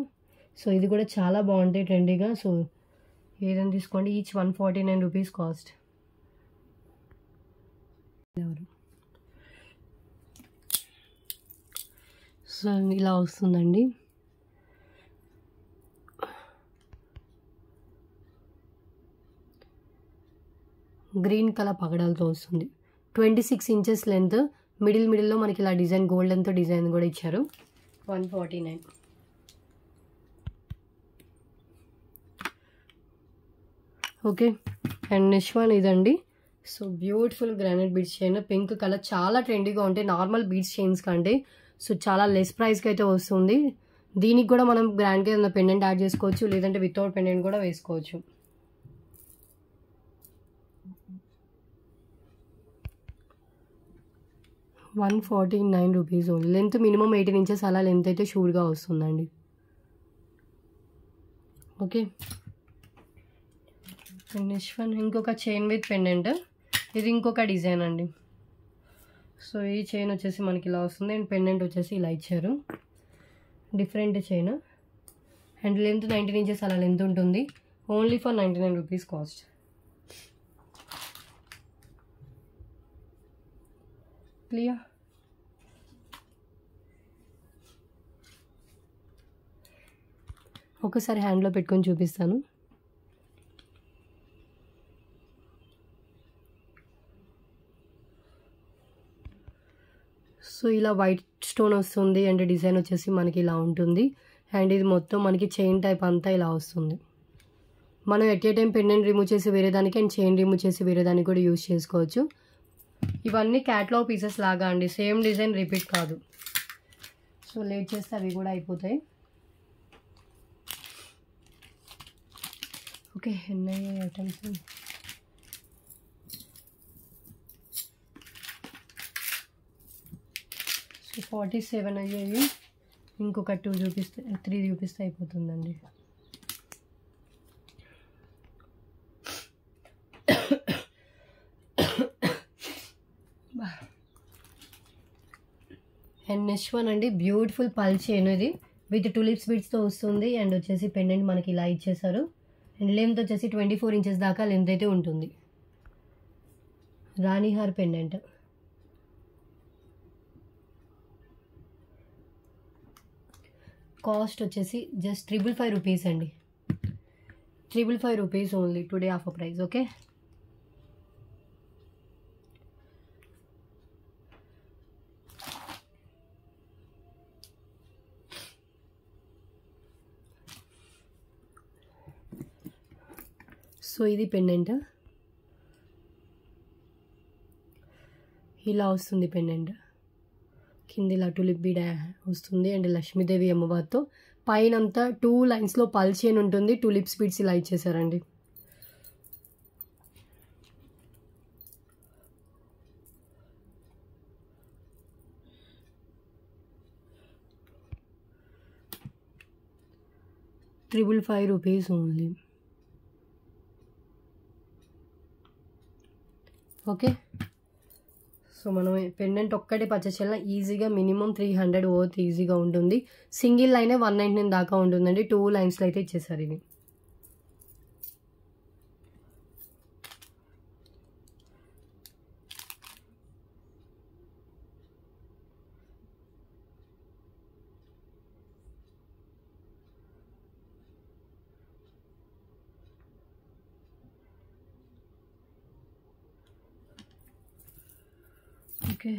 So ఇది కూడా చాలా బాగుంటాయి ట్రెండీగా. సో ఏదైనా తీసుకోండి. Each 149 rupees cost. సో ఇలా వస్తుందండి. గ్రీన్ కలర్ పగడాలతో వస్తుంది. 26 ఇంచెస్ లెంత్. మిడిల్లో మనకి ఇలా డిజైన్ గోల్డెన్తో డిజైన్ కూడా ఇచ్చారు. 149. ఓకే. అండ్ నెక్స్ట్ వన్ ఇదండి. So beautiful granite beads chain, pink colour, చాలా ట్రెండీగా ఉంటాయి నార్మల్ బీడ్స్ చైన్స్ కంటే. సో చాలా లెస్ ప్రైస్కి అయితే వస్తుంది. దీనికి కూడా మనం గ్రాండ్గా ఏదైనా పెండెంట్ యాడ్ చేసుకోవచ్చు, లేదంటే వితౌట్ పెండెంట్ కూడా వేసుకోవచ్చు. ₹149 ఓన్లీ. లెంత్ మినిమం 18 ఇంచెస్ అలా లెంత్ అయితే షూర్గా వస్తుందండి. ఓకే. నెక్స్ట్ వన్ ఇంకొక చైన్ విత్ పెండెంట్. ఇది ఇంకొక డిజైన్ అండి. సో ఈ చైన్ వచ్చేసి మనకి ఇలా వస్తుంది అండ్ పెండెంట్ వచ్చేసి ఇలా ఇచ్చారు. Different chain and length 19 inches అలా లెంత్ ఉంటుంది. Only for ₹99 cost. క్లియర్. ఒకసారి హ్యాండ్లో పెట్టుకొని చూపిస్తాను. సో ఇలా వైట్ స్టోన్ వస్తుంది అండ్ డిజైన్ వచ్చేసి మనకి ఇలా ఉంటుంది. అండ్ ఇది మొత్తం మనకి చైన్ టైప్ అంతా ఇలా వస్తుంది. మనం at a time pendant remove చేసి వేరే దానికి అండ్ చైన్ రిమూవ్ చేసి వేరే దానికి కూడా యూజ్ చేసుకోవచ్చు. ఇవన్నీ క్యాట్లాగ్ పీసెస్ లాగా అండి, సేమ్ డిజైన్ రిపీట్ కాదు. సో లేట్ చేస్తే అవి కూడా అయిపోతాయి. ఓకే. ఎన్ని ఐటమ్స్? సో 47 అయ్యాయి. ఇంకొక 3 చూపిస్తే అయిపోతుందండి. అండ్ నెక్స్ట్ వన్ అండి, బ్యూటిఫుల్ పల్ చైన్. ఇది విత్ టులిప్స్ బీడ్స్తో వస్తుంది అండ్ వచ్చేసి పెండెంట్ మనకి ఇలా ఇచ్చేసారు. అండ్ లెంత్ వచ్చేసి 24 ఇంచెస్ దాకా లెంత్ అయితే ఉంటుంది. రాణిహార్ పెండెంట్. కాస్ట్ వచ్చేసి జస్ట్ ₹555 అండి. ₹555 only. Today offer price. Okay. So ఇది పెండెంట్ ఇలా వస్తుంది. పెండెంట్ కింద ఇలా టులిప్ బీడ్ వస్తుంది అండ్ లక్ష్మీదేవి అమ్మవారితో పైనంతా 2 లైన్స్లో పల్ చైన్ ఉంటుంది. టులిప్స్ బీడ్స్ ఇలా ఇచ్చేసారండి. ₹555 ఓన్లీ. ఓకే. సో మనం పెండెంట్ ఒక్కటి పర్చేస్ చేయాలి ఈజీగా మినిమం 300 వర్త్ ఈజీగా ఉంటుంది. సింగిల్ లైనే 199 దాకా ఉంటుందండి. 2 లైన్స్లో అయితే ఇచ్చేసారు ఇవి. ఓకే.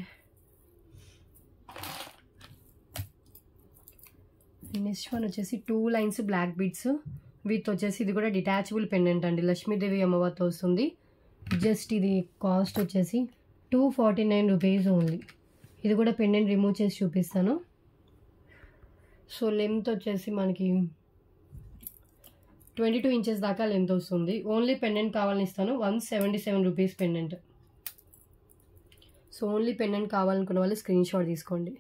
నెక్స్ట్ వన్ వచ్చేసి 2 లైన్స్ బ్లాక్ బీడ్స్ విత్ వచ్చేసి ఇది కూడా డిటాచబుల్ పెండెంట్ అండి. లక్ష్మీదేవి అమ్మవారితో వస్తుంది. జస్ట్ ఇది కాస్ట్ వచ్చేసి ₹249 ఓన్లీ. ఇది కూడా పెండెంట్ రిమూవ్ చేసి చూపిస్తాను. సో లెంత్ వచ్చేసి మనకి 22 ఇంచెస్ దాకా లెంత్ వస్తుంది. ఓన్లీ పెండెంట్ కావాలని ఇస్తాను. ₹177 పెండెంట్. సో ఓన్లీ పెండెంట్ కావాలనుకున్న వాళ్ళు స్క్రీన్ షాట్ తీసుకోండి.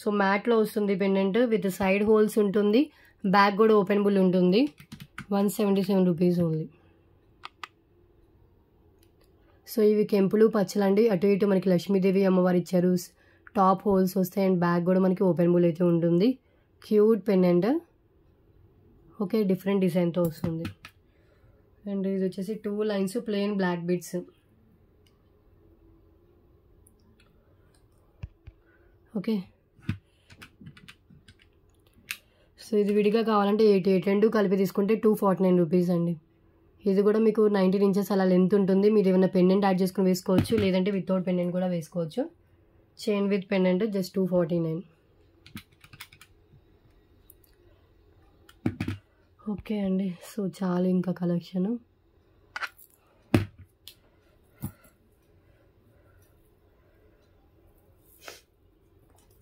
సో మ్యాట్లో వస్తుంది పెండెంట్ విత్ సైడ్ హోల్స్ ఉంటుంది. బ్యాక్ కూడా ఓపెనబుల్ ఉంటుంది. ₹177 ఓన్లీ. సో ఇవి కెంపులు పచ్చలండి. అటు ఇటు మనకి లక్ష్మీదేవి అమ్మవారు ఇచ్చారు. టాప్ హోల్స్ వస్తాయి అండ్ బ్యాక్ కూడా మనకి ఓపెనబుల్ అయితే ఉంటుంది. Cute pendant. ఓకే. డిఫరెంట్ డిజైన్తో వస్తుంది. అండ్ ఇది వచ్చేసి 2 lines plain black beads. Okay, so ఇది విడిగా కావాలంటే 88, రెండు కలిపి తీసుకుంటే 249 రూపీస్ అండి. ఇది కూడా మీకు 19 ఇంచెస్ అలా లెంత్ ఉంటుంది. మీరు ఏమైనా పెండెంట్ యాడ్ చేసుకుని వేసుకోవచ్చు, లేదంటే వితౌట్ పెండెంట్ కూడా వేసుకోవచ్చు. Chain with pendant just 249. Okay అండి, సో చాలు ఇంకా కలెక్షను.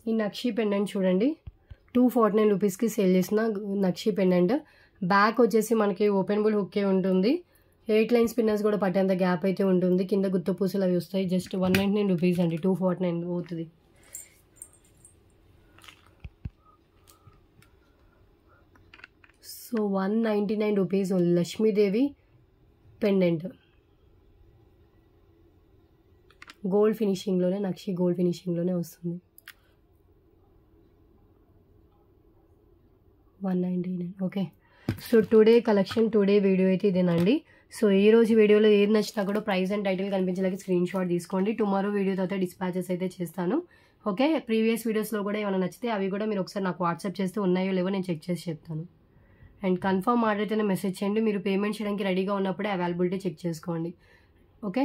ఈ నక్షి పెండెంట్ చూడండి, 249 రూపీస్కి సేల్ చేసిన నక్షి పెండెంట్. బ్యాక్ వచ్చేసి మనకి ఓపెనబుల్ హుక్కే ఉంటుంది. 8 లైన్స్ పిన్నర్స్ కూడా పట్టేంత గ్యాప్ అయితే ఉంటుంది. కింద గుత్త పూసలు అవి వస్తాయి. జస్ట్ 199 రూపీస్ అండి, 249 అవుతుంది. So 199 rupees Lakshmidevi pendant, gold ఫినిషింగ్లోనే, నక్షి గోల్డ్ ఫినిషింగ్లోనే వస్తుంది. 199. Okay, so today collection, today video అయితే ఇదేనండి. సో ఈ రోజు వీడియోలో ఏది నచ్చినా కూడా ప్రైస్ అండ్ టైటిల్ కనిపించేలాగా స్క్రీన్ షాట్ తీసుకోండి. టుమారో వీడియో తర్వాత డిస్పాచెస్ అయితే చేస్తాను. ఓకే, ప్రీవియస్ వీడియోస్లో కూడా ఏమైనా నచ్చితే అవి కూడా మీరు ఒకసారి నాకు వాట్సాప్ చేస్తే ఉన్నాయో లేవో నేను చెక్ చేసి చెప్తాను. అండ్ కన్ఫర్మ్ ఆర్డర్ అయితేనే మెసేజ్ చేయండి. మీరు పేమెంట్ చేయడానికి రెడీగా ఉన్నప్పుడే అవైలబిలిటీ చెక్ చేసుకోండి. Okay,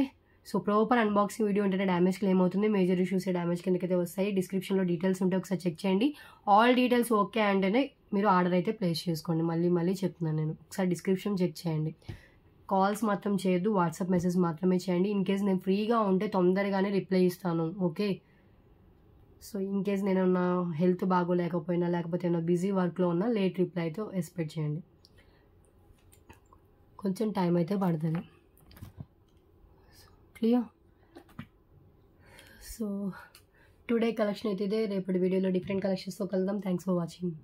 so proper unboxing video ఉంటేనే డ్యామేజ్ క్లెయిమ్ అవుతుంది. మేజర్ ఇష్యూస్ డ్యామేజ్ కిందకైతే వస్తాయి. డిస్క్రిప్షన్లో డీటెయిల్స్ ఉంటే ఒకసారి చెక్ చేయండి. ఆల్ డీటెయిల్స్ ఓకే అంటేనే మీరు ఆర్డర్ అయితే ప్లేస్ చేసుకోండి. మళ్ళీ చెప్తున్నాను నేను, ఒకసారి డిస్క్రిప్షన్ చెక్ చేయండి. కాల్స్ మాత్రం చేయొద్దు, వాట్సాప్ మెసేజ్ మాత్రమే చేయండి. ఇన్ కేస్ నేను ఫ్రీగా ఉంటే తొందరగానే రిప్లై ఇస్తాను. ఓకే, సో ఇన్ కేస్ నేను నా హెల్త్ బాగోలేకపోయినా, లేకపోతే ఏమైనా బిజీ వర్క్లో ఉన్నా లేట్ రిప్లై అయితే ఎక్స్పెక్ట్ చేయండి. కొంచెం టైం అయితే పడుతుంది. క్లియర్? సో టుడే కలెక్షన్ అయితే ఇదే. రేపటి వీడియోలో డిఫరెంట్ కలెక్షన్స్తో కలుద్దాం. Thanks for watching.